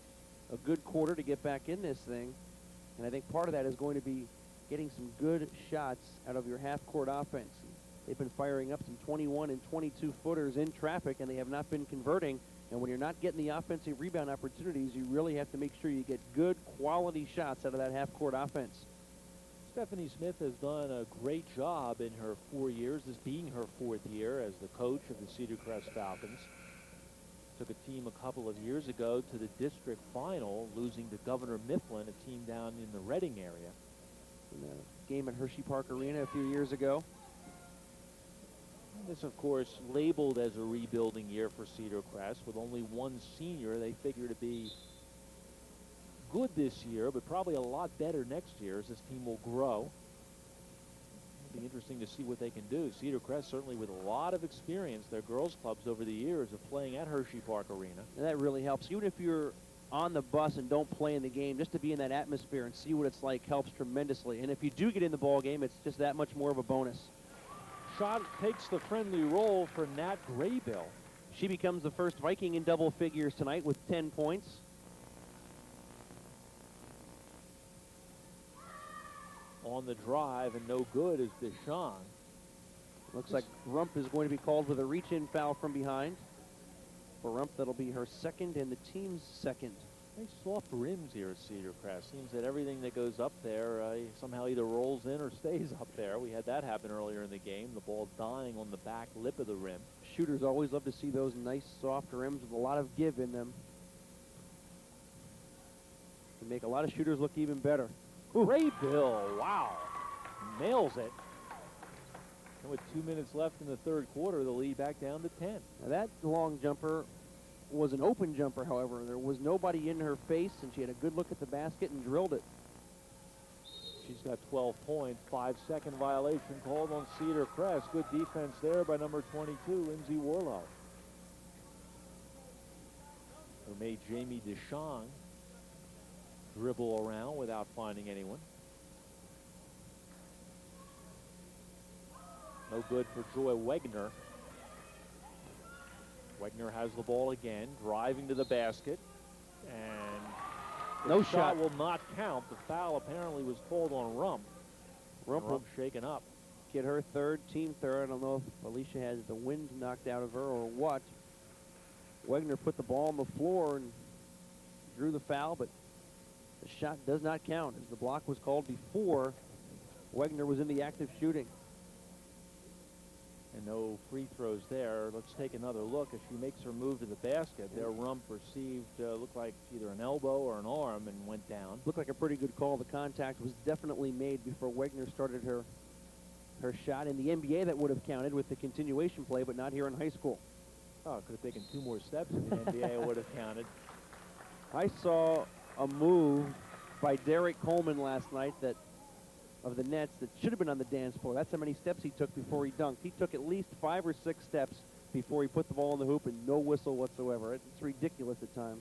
a good quarter to get back in this thing. And I think part of that is going to be getting some good shots out of your half-court offense. They've been firing up some 21 and 22 footers in traffic, and they have not been converting. And when you're not getting the offensive rebound opportunities, you really have to make sure you get good quality shots out of that half-court offense. Stephanie Smith has done a great job in her 4 years, this being her 4th year as the coach of the Cedar Crest Falcons. Took a team a couple of years ago to the district final, losing to Governor Mifflin, a team down in the Reading area. In a game at Hershey Park Arena a few years ago. This, of course, labeled as a rebuilding year for Cedar Crest. With only one senior, they figure to be good this year, but probably a lot better next year as this team will grow. It'll be interesting to see what they can do. Cedar Crest certainly with a lot of experience, their girls clubs over the years of playing at Hershey Park Arena. And that really helps. Even if you're on the bus and don't play in the game, just to be in that atmosphere and see what it's like helps tremendously. And if you do get in the ball game, it's just that much more of a bonus. Shot takes the friendly roll for Nat Graybill. She becomes the first Viking in double figures tonight with 10 points. On the drive, and no good is Deschamps. Looks like Rump is going to be called with a reach-in foul from behind. For Rump, that'll be her second and the team's second. Nice soft rims here at Cedar Crest. Seems that everything that goes up there somehow either rolls in or stays up there. We had that happen earlier in the game. The ball dying on the back lip of the rim. Shooters always love to see those nice soft rims with a lot of give in them. To make a lot of shooters look even better. Great Bill, wow. Nails it. And with 2 minutes left in the third quarter, the lead back down to 10. Now that long jumper was an open jumper, however. There was nobody in her face, and she had a good look at the basket and drilled it. She's got 12 points, 5-second violation called on Cedar Crest. Good defense there by number 22, Lindsay Warlow, who made Jamie Deschamps dribble around without finding anyone. No good for Joy Wegner. Wegner has the ball again, driving to the basket, and no the shot will not count. The foul apparently was called on Rump. Rump shaken up. Get her third, team third. I don't know if Alicia has the wind knocked out of her or what. Wegner put the ball on the floor and drew the foul, but the shot does not count as the block was called before Wegner was in the act of shooting. And no free throws there. Let's take another look as she makes her move to the basket. There, Rump received, looked like either an elbow or an arm and went down. Looked like a pretty good call. The contact was definitely made before Wegner started her shot. In the NBA, that would have counted with the continuation play, but not here in high school. Oh, could have taken 2 more steps in the NBA. It would have counted. I saw a move by Derek Coleman last night of the Nets that should have been on the dance floor. That's how many steps he took before he dunked. He took at least 5 or 6 steps before he put the ball in the hoop, and no whistle whatsoever. It's ridiculous at times.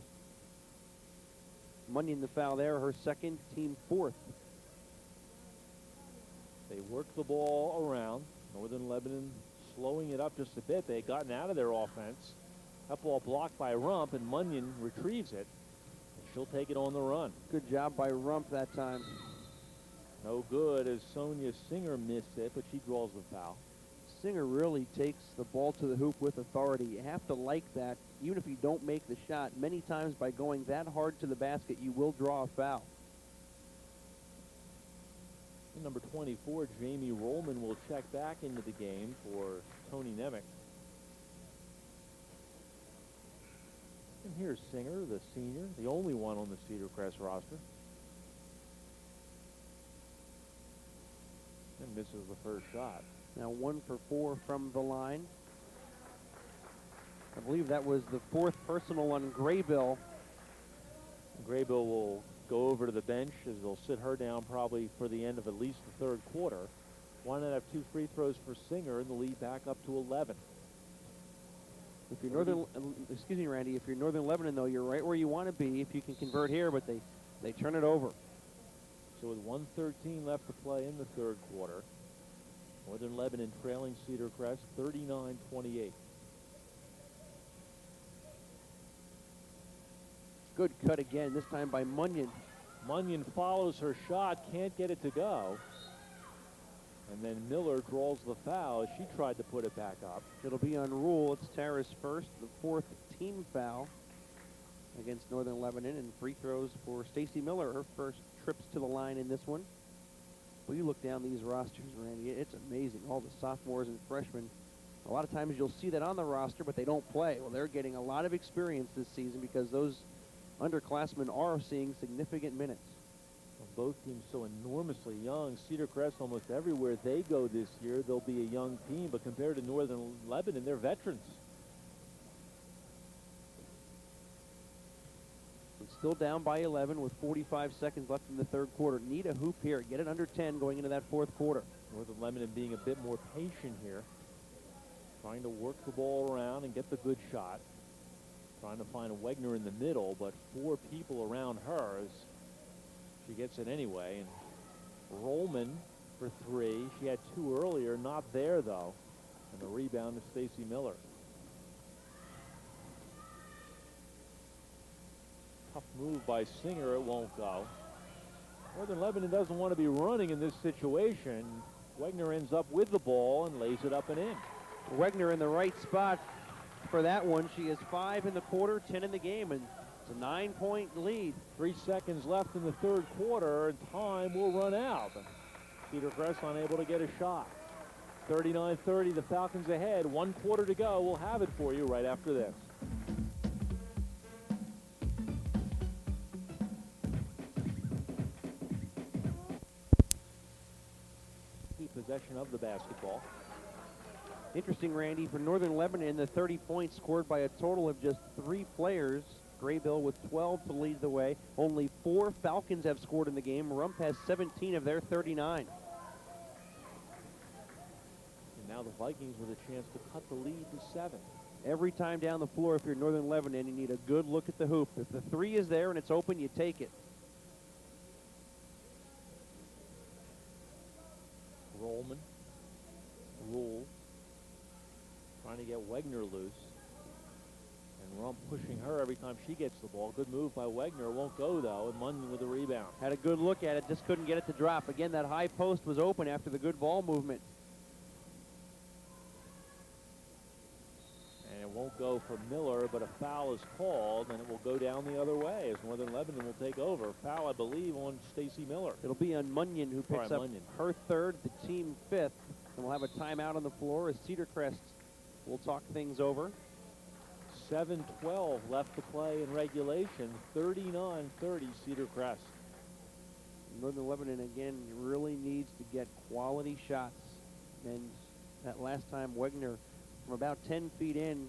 Munyon the foul there, her second, team fourth. They work the ball around. Northern Lebanon slowing it up just a bit. They had gotten out of their offense. That ball blocked by Rump, and Munyon retrieves it. She'll take it on the run. Good job by Rump that time. No good as Sonia Singer missed it, but she draws the foul. Singer really takes the ball to the hoop with authority. You have to like that, even if you don't make the shot. Many times by going that hard to the basket, you will draw a foul. And number 24, Jamie Rollman, will check back into the game for Tony Nemec. And here's Singer, the senior, the only one on the Cedar Crest roster. And misses the first shot. Now 1 for 4 from the line. I believe that was the 4th personal on Graybill. Graybill will go over to the bench as they'll sit her down probably for the end of at least the third quarter. Why not have 2 free throws for Singer and the lead back up to 11? If you're excuse me, Randy, if you're Northern Lebanon, though, you're right where you want to be if you can convert here, but they turn it over. So with 1:13 left to play in the third quarter, Northern Lebanon trailing Cedar Crest 39-28. Good cut again, this time by Munyon. Munyon follows her shot, can't get it to go. And then Miller draws the foul as she tried to put it back up. It'll be on Rule. It's Tara's first, the 4th team foul against Northern Lebanon, and free throws for Stacy Miller, her first trips to the line in this one. Well, you look down these rosters, Randy, it's amazing. All the sophomores and freshmen. A lot of times you'll see that on the roster, but they don't play. Well, they're getting a lot of experience this season because those underclassmen are seeing significant minutes. Well, both teams so enormously young. Cedar Crest, almost everywhere they go this year, they'll be a young team, but compared to Northern Lebanon, they're veterans. Still down by 11 with 45 seconds left in the third quarter. Need a hoop here. Get it under 10 going into that fourth quarter. Northern Lebanon being a bit more patient here. Trying to work the ball around and get the good shot. Trying to find a Wegner in the middle, but 4 people around her as she gets it anyway. And Rollman for 3. She had 2 earlier, not there though. And the rebound to Stacy Miller. Move by Singer, it won't go. Northern Lebanon doesn't want to be running in this situation. Wegner ends up with the ball and lays it up and in. Wegner in the right spot for that one. She has 5 in the quarter, 10 in the game, and it's a 9-point lead. 3 seconds left in the third quarter, and time will run out. Cedar Crest unable to get a shot. 39-30, the Falcons ahead. 1 quarter to go. We'll have it for you right after this. Possession of the basketball. Interesting, Randy, for Northern Lebanon, the 30 points scored by a total of just 3 players. Graybill with 12 to lead the way. Only 4 Falcons have scored in the game. Rump has 17 of their 39. And now the Vikings with a chance to cut the lead to 7. Every time down the floor, if you're Northern Lebanon, you need a good look at the hoop. If the 3 is there and it's open, you take it. Rollman, Rule, trying to get Wegner loose. And Rump pushing her every time she gets the ball. Good move by Wegner. Won't go, though, and Munyon with a rebound. Had a good look at it, just couldn't get it to drop. Again, that high post was open after the good ball movement. And it won't go for Miller, but a foul is called, and it will go down the other way as Northern Lebanon will take over. Foul, I believe, on Stacy Miller. It'll be on Munyon, who picks up her 3rd, the team 5th. And we'll have a timeout on the floor as Cedar Crest will talk things over. 7:12 left to play in regulation. 39-30 Cedar Crest. Northern Lebanon, again, really needs to get quality shots. And that last time, Wegner, from about 10 feet in,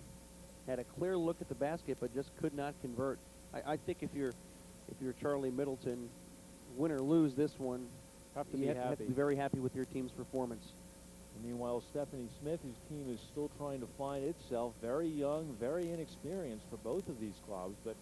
had a clear look at the basket, but just could not convert. I think if you're Charlie Middleton, win or lose this one, you have to be very happy with your team's performance. And meanwhile, Stephanie Smith, whose team is still trying to find itself, very young, very inexperienced for both of these clubs, but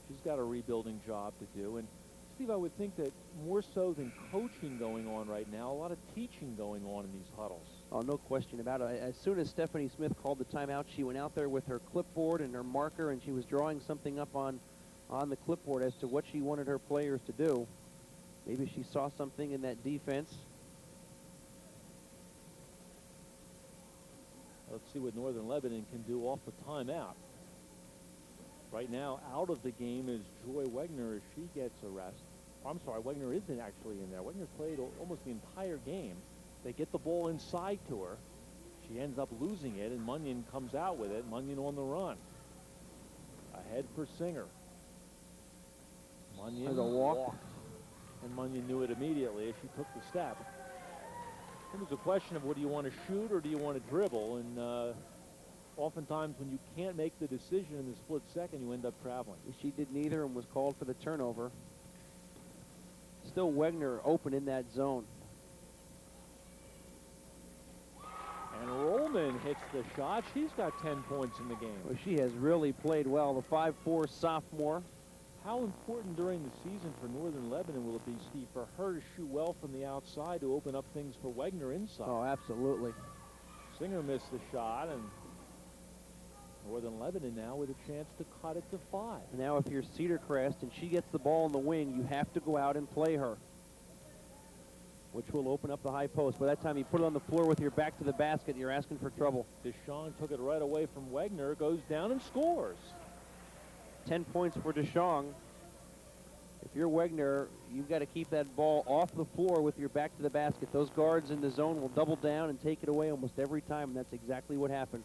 she's got a rebuilding job to do. And Steve, I would think that more so than coaching going on right now, a lot of teaching going on in these huddles. Oh, no question about it. As soon as Stephanie Smith called the timeout, she went out there with her clipboard and her marker, and she was drawing something up on the clipboard as to what she wanted her players to do. Maybe she saw something in that defense. Let's see what Northern Lebanon can do off the timeout. Right now, out of the game is Joy Wegner as she gets a rest. I'm sorry, Wegner isn't actually in there. Wegner played almost the entire game. They get the ball inside to her. She ends up losing it, and Munyon comes out with it. Munyon on the run. Ahead for Singer. Munyon has a walk. And Munyon knew it immediately as she took the step. It was a question of, what do you want to shoot or do you want to dribble? And oftentimes when you can't make the decision in the split second, you end up traveling. She did neither and was called for the turnover. Still Wegner open in that zone. And Rollman hits the shot. She's got 10 points in the game. Well, she has really played well, the 5'4" sophomore. How important during the season for Northern Lebanon will it be, Steve, for her to shoot well from the outside to open up things for Wegner inside? Oh, absolutely. Singer missed the shot, and Northern Lebanon now with a chance to cut it to 5. Now if you're Cedar Crest and she gets the ball in the wing, you have to go out and play her, which will open up the high post. By that time, you put it on the floor with your back to the basket, you're asking for trouble. Deshawn took it right away from Wegner, goes down and scores. 10 points for Deschong. If you're Wegner, you've got to keep that ball off the floor with your back to the basket. Those guards in the zone will double down and take it away almost every time, and that's exactly what happened.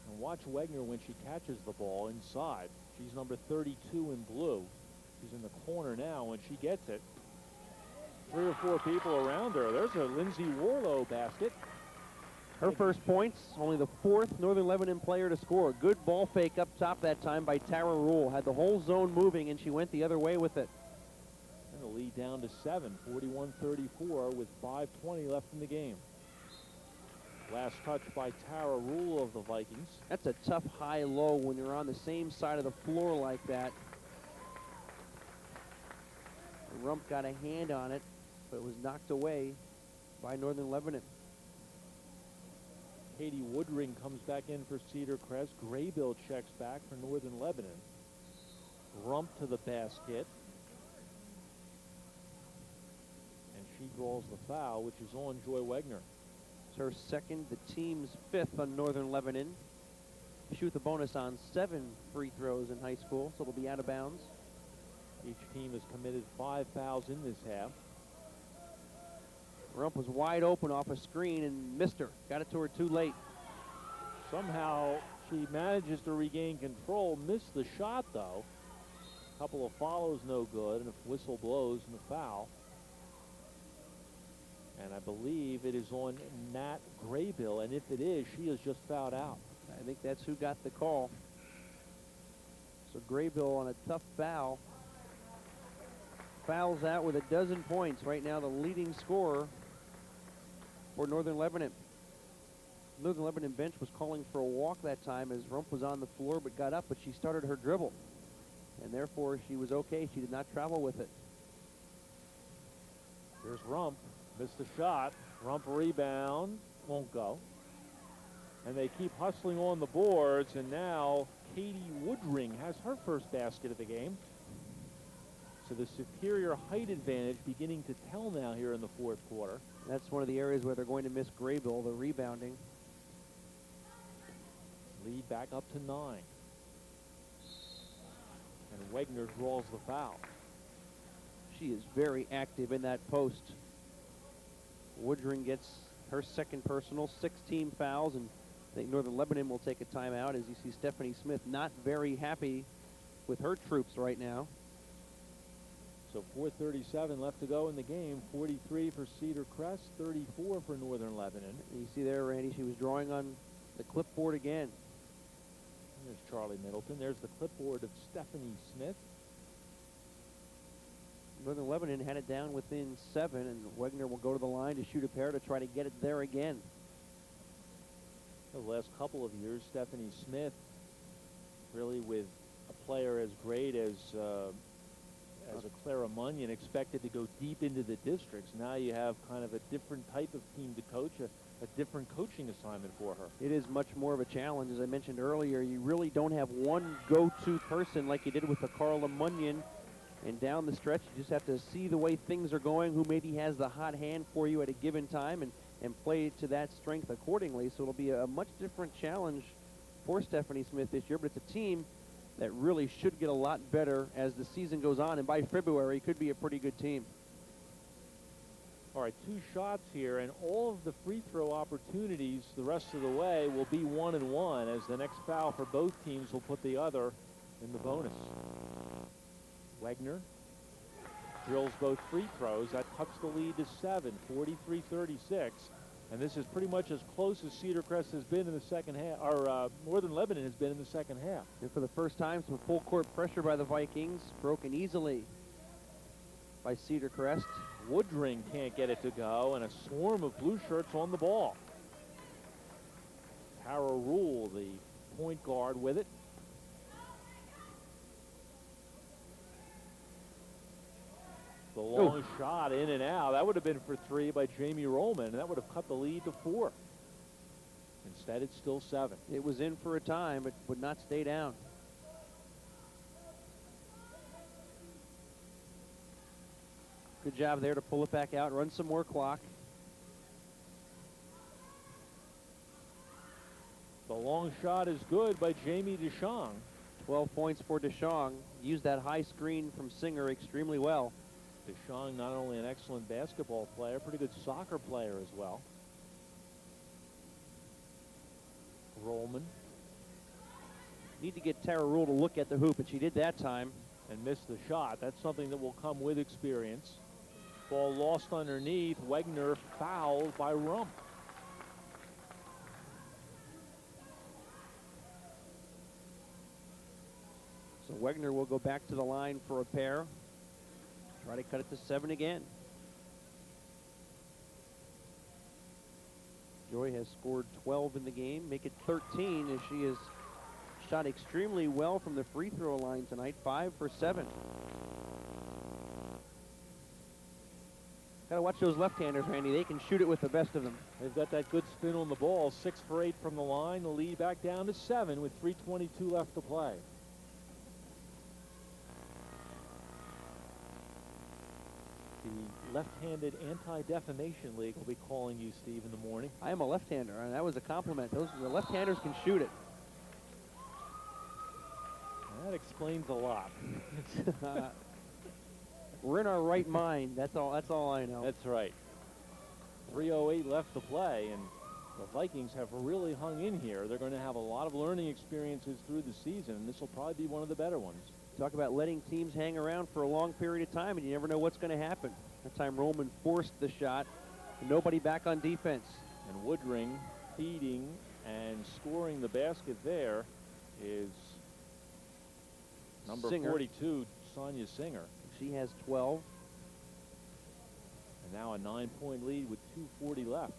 And watch Wegner when she catches the ball inside. She's number 32 in blue. She's in the corner now when she gets it. 3 or 4 people around her. There's a Lindsay Warlow basket. Her first points, only the 4th Northern Lebanon player to score. Good ball fake up top that time by Tara Rule. Had the whole zone moving, and she went the other way with it. And the lead down to 7, 41-34 with 5:20 left in the game. Last touch by Tara Rule of the Vikings. That's a tough high-low when you're on the same side of the floor like that. Rump got a hand on it, but it was knocked away by Northern Lebanon. Katie Woodring comes back in for Cedar Crest. Graybill checks back for Northern Lebanon. Rump to the basket. And she draws the foul, which is on Joy Wegner. It's her second, the team's fifth on Northern Lebanon. Shoot the bonus on 7 free throws in high school, so it'll be out of bounds. Each team has committed 5 fouls in this half. Rump was wide open off a screen and missed her. Got it to her too late. Somehow she manages to regain control, missed the shot though. Couple of follows no good, and a whistle blows and a foul. And I believe it is on Nat Graybill, and if it is, she is just fouled out. I think that's who got the call. So Graybill on a tough foul. Fouls out with 12 points. Right now the leading scorer for Northern Lebanon. Northern Lebanon bench was calling for a walk that time as Rump was on the floor but got up, but she started her dribble. And therefore she was okay. She did not travel with it. Here's Rump. Missed the shot. Rump rebound. Won't go. And they keep hustling on the boards, and now Katie Woodring has her first basket of the game. So the superior height advantage beginning to tell now here in the fourth quarter. That's one of the areas where they're going to miss Graybill, the rebounding. Lead back up to 9. And Wegner draws the foul. She is very active in that post. Woodring gets her second personal, 16 fouls, and I think Northern Lebanon will take a timeout as you see Stephanie Smith not very happy with her troops right now. So 4:37 left to go in the game. 43 for Cedar Crest, 34 for Northern Lebanon. And you see there, Randy, she was drawing on the clipboard again. There's Charlie Middleton. There's the clipboard of Stephanie Smith. Northern Lebanon had it down within 7, and Wegner will go to the line to shoot a pair to try to get it there again. The last couple of years, Stephanie Smith, really with a player as great as a Clara Munyon, expected to go deep into the districts. Now you have kind of a different type of team to coach, a different coaching assignment for her. It is much more of a challenge. As I mentioned earlier, you really don't have one go-to person like you did with the Carla Munyon. And down the stretch, you just have to see the way things are going, who maybe has the hot hand for you at a given time, and play to that strength accordingly. So it'll be a much different challenge for Stephanie Smith this year, but it's a team that really should get a lot better as the season goes on, and by February could be a pretty good team. All right, 2 shots here, and all of the free throw opportunities the rest of the way will be 1 and 1, as the next foul for both teams will put the other in the bonus. Wegner drills both free throws. That cuts the lead to 7, 43-36. And this is pretty much as close as Cedar Crest has been in the second half, or Northern Lebanon has been in the second half. And for the first time, some full court pressure by the Vikings, broken easily by Cedar Crest. Woodring can't get it to go, and a swarm of blue shirts on the ball. Tara Rule, the point guard, with it. The long shot in and out. That would have been for 3 by Jamie Rollman, and that would have cut the lead to 4. Instead, it's still 7. It was in for a time, but would not stay down. Good job there to pull it back out, run some more clock. The long shot is good by Jamie DeShong. 12 points for DeShong. Used that high screen from Singer extremely well. DeShong, not only an excellent basketball player, pretty good soccer player as well. Rollman. Need to get Tara Rule to look at the hoop, and she did that time. And missed the shot. That's something that will come with experience. Ball lost underneath. Wegner fouled by Rump. So Wegner will go back to the line for a pair. Try to cut it to 7 again. Joy has scored 12 in the game, make it 13 as she has shot extremely well from the free throw line tonight, 5 for 7. Got to watch those left-handers, Randy. They can shoot it with the best of them. They've got that good spin on the ball. 6 for 8 from the line. The lead back down to 7 with 3:22 left to play. The Left-Handed Anti-Defamation League will be calling you, Steve, in the morning. I am a left-hander, and that was a compliment. The left-handers can shoot it. That explains a lot. We're in our right mind. That's all I know. That's right. 3:08 left to play, and the Vikings have really hung in here. They're going to have a lot of learning experiences through the season, and this will probably be one of the better ones. Talk about letting teams hang around for a long period of time, and you never know what's going to happen. That time Roman forced the shot, and nobody back on defense. And Woodring feeding and scoring the basket there is number Singer. 42, Sonia Singer. She has 12. And now a 9-point lead with 2:40 left.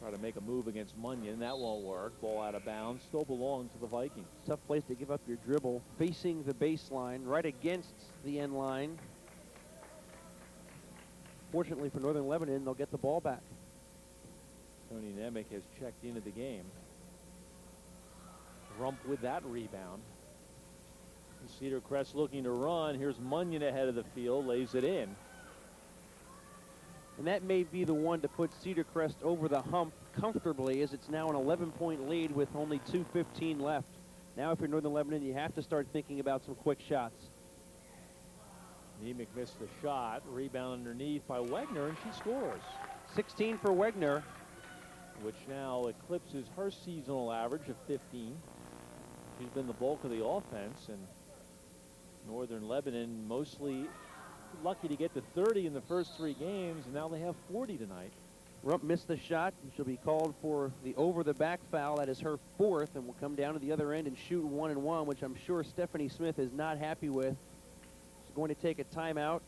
Try to make a move against Munyon. That won't work. Ball out of bounds. Still belongs to the Vikings. Tough place to give up your dribble. Facing the baseline, right against the end line. Fortunately for Northern Lebanon, they'll get the ball back. Tony Nemec has checked into the game. Rump with that rebound. And Cedar Crest looking to run. Here's Munyon ahead of the field. Lays it in. And that may be the one to put Cedar Crest over the hump comfortably, as it's now an 11-point lead with only 2:15 left. Now if you're Northern Lebanon, you have to start thinking about some quick shots. Nemec missed the shot. Rebound underneath by Wegner, and she scores. 16 for Wegner. Which now eclipses her seasonal average of 15. She's been the bulk of the offense, and Northern Lebanon mostly lucky to get to 30 in the first 3 games, and now they have 40 tonight. Rump missed the shot, and she'll be called for the over-the-back foul. That is her 4th, and will come down to the other end and shoot 1-and-1, which I'm sure Stephanie Smith is not happy with. She's going to take a timeout.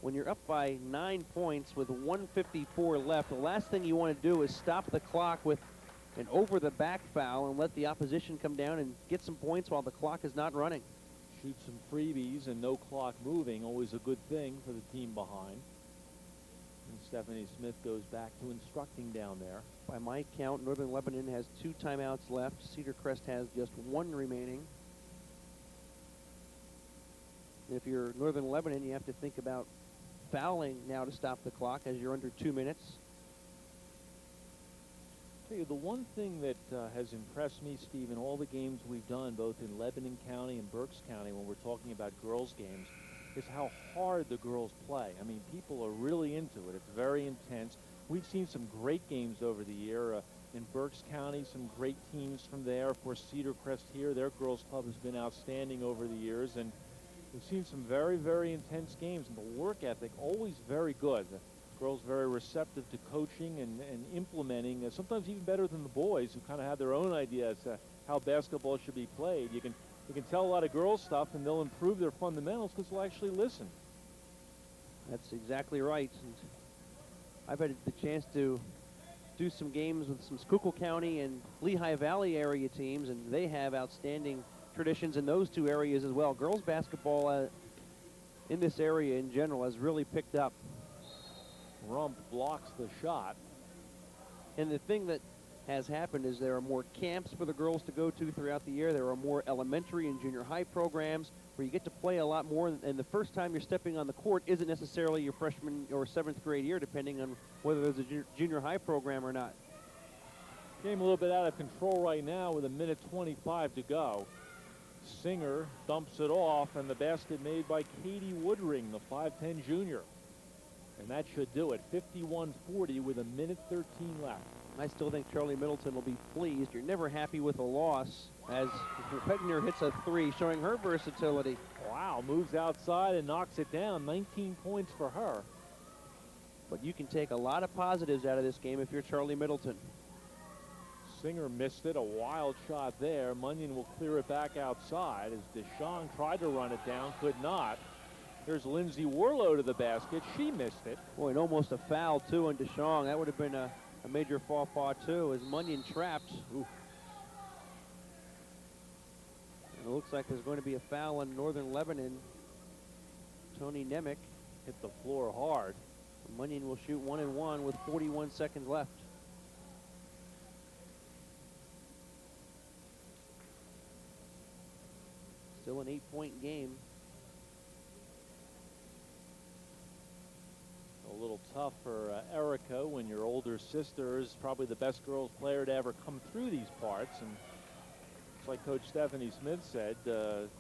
When you're up by 9 points with 1:54 left, the last thing you want to do is stop the clock with an over-the-back foul and let the opposition come down and get some points while the clock is not running. Shoot some freebies and no clock moving, always a good thing for the team behind. And Stephanie Smith goes back to instructing down there. By my count, Northern Lebanon has 2 timeouts left. Cedar Crest has just 1 remaining. If you're Northern Lebanon, you have to think about fouling now to stop the clock as you're under 2 minutes. Tell you, the one thing that has impressed me, Steve, in all the games we've done, both in Lebanon County and Berks County, when we're talking about girls' games, is how hard the girls play. I mean, people are really into it. It's very intense. We've seen some great games over the year. In Berks County, some great teams from there. Of course, Cedar Crest here, their girls' club has been outstanding over the years. And we've seen some very, very intense games. And the work ethic, always very good. The girls very receptive to coaching and implementing, sometimes even better than the boys, who kind of have their own ideas as to how basketball should be played. You can tell a lot of girls stuff, and they'll improve their fundamentals because they'll actually listen. That's exactly right. And I've had the chance to do some games with some Schuylkill County and Lehigh Valley area teams, and they have outstanding traditions in those 2 areas as well. Girls basketball in this area in general has really picked up. Rump blocks the shot. And the thing that has happened is there are more camps for the girls to go to throughout the year. There are more elementary and junior high programs where you get to play a lot more, and the first time you're stepping on the court isn't necessarily your freshman or 7th grade year, depending on whether there's a junior high program or not. Game a little bit out of control right now with 1:25 to go. Singer dumps it off, and the basket made by Katie Woodring, the 5'10 junior. And that should do it. 51-40 with 1:13 left. I still think Charlie Middleton will be pleased. You're never happy with a loss, as Wegner hits a 3, showing her versatility. Wow, moves outside and knocks it down. 19 points for her. But you can take a lot of positives out of this game if you're Charlie Middleton. Singer missed it. A wild shot there. Munyon will clear it back outside as Deschong tried to run it down, could not. Here's Lindsay Warlow to the basket. She missed it. Boy, and almost a foul, too, on Deschong. That would have been a major faux-pas, too, as Munyon trapped. Ooh. And it looks like there's going to be a foul on Northern Lebanon. Tony Nemec hit the floor hard. Munyon will shoot 1-and-1 with 41 seconds left. Still an 8-point game. a little tough for Erica when your older sister is probably the best girls player to ever come through these parts. And it's like Coach Stephanie Smith said,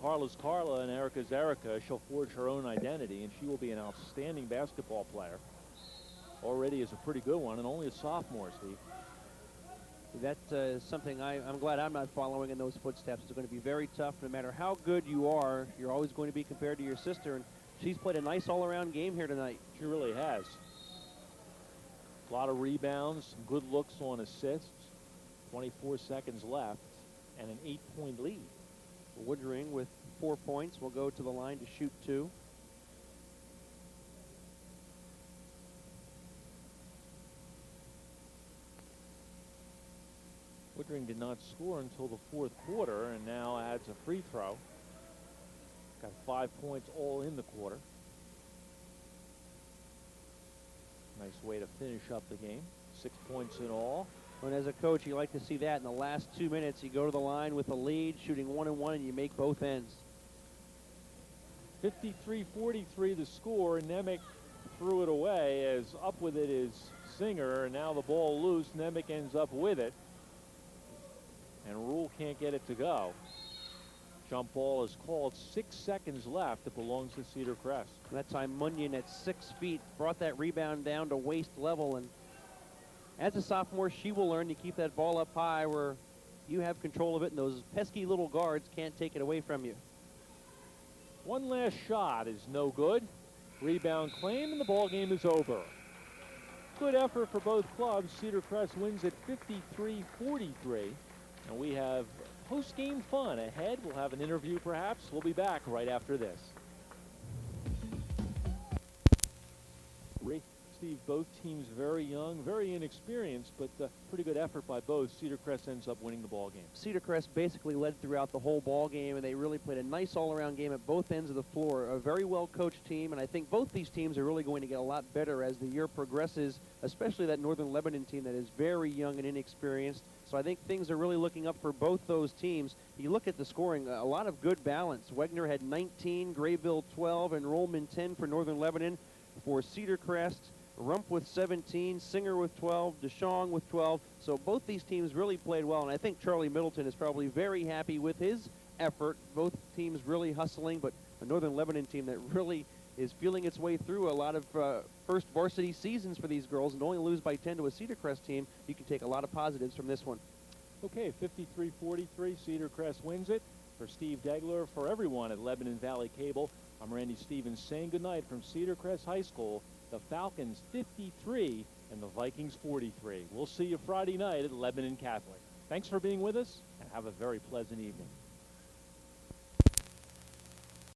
Carla's Carla and Erica's Erica. She'll forge her own identity, and she will be an outstanding basketball player. Already is a pretty good one, and only a sophomore, Steve. That's something I'm glad I'm not following in those footsteps. It's going to be very tough. No matter how good you are, you're always going to be compared to your sister. And she's played a nice all-around game here tonight. She really has. A lot of rebounds, some good looks on assists. 24 seconds left, and an 8-point lead. Woodring with 4 points will go to the line to shoot 2. Woodring did not score until the 4th quarter, and now adds a free throw. Got 5 points all in the quarter. Nice way to finish up the game. 6 points in all. And as a coach, you like to see that in the last 2 minutes. You go to the line with a lead, shooting 1-and-1, and you make both ends. 53-43 the score. Nemec threw it away, as up with it is Singer, and now the ball loose. Nemec ends up with it, and Rule can't get it to go. Jump ball is called. 6 seconds left. It belongs to Cedar Crest. That time Munyon at 6 feet brought that rebound down to waist level, and as a sophomore, she will learn to keep that ball up high where you have control of it, and those pesky little guards can't take it away from you. One last shot is no good. Rebound claim, and the ball game is over. Good effort for both clubs. Cedar Crest wins at 53-43, and we have post-game fun ahead. We'll have an interview perhaps. We'll be back right after this. Steve, both teams very young, very inexperienced, but pretty good effort by both. Cedar Crest ends up winning the ball game. Cedar Crest basically led throughout the whole ball game, and they really played a nice all-around game at both ends of the floor. A very well-coached team, and I think both these teams are really going to get a lot better as the year progresses, especially that Northern Lebanon team that is very young and inexperienced. So I think things are really looking up for both those teams. You look at the scoring, a lot of good balance. Wegner had 19, Grayville 12, and Rollman 10 for Northern Lebanon. For Cedar Crest, Rump with 17, Singer with 12, DeShong with 12. So both these teams really played well, and I think Charlie Middleton is probably very happy with his effort. Both teams really hustling, but a Northern Lebanon team that really is feeling its way through a lot of first varsity seasons for these girls, and only lose by 10 to a Cedar Crest team. You can take a lot of positives from this one. Okay, 53-43, Cedar Crest wins it. For Steve Degler, for everyone at Lebanon Valley Cable, I'm Randy Stevens saying goodnight from Cedar Crest High School. The Falcons 53 and the Vikings 43. We'll see you Friday night at Lebanon Catholic. Thanks for being with us, and have a very pleasant evening.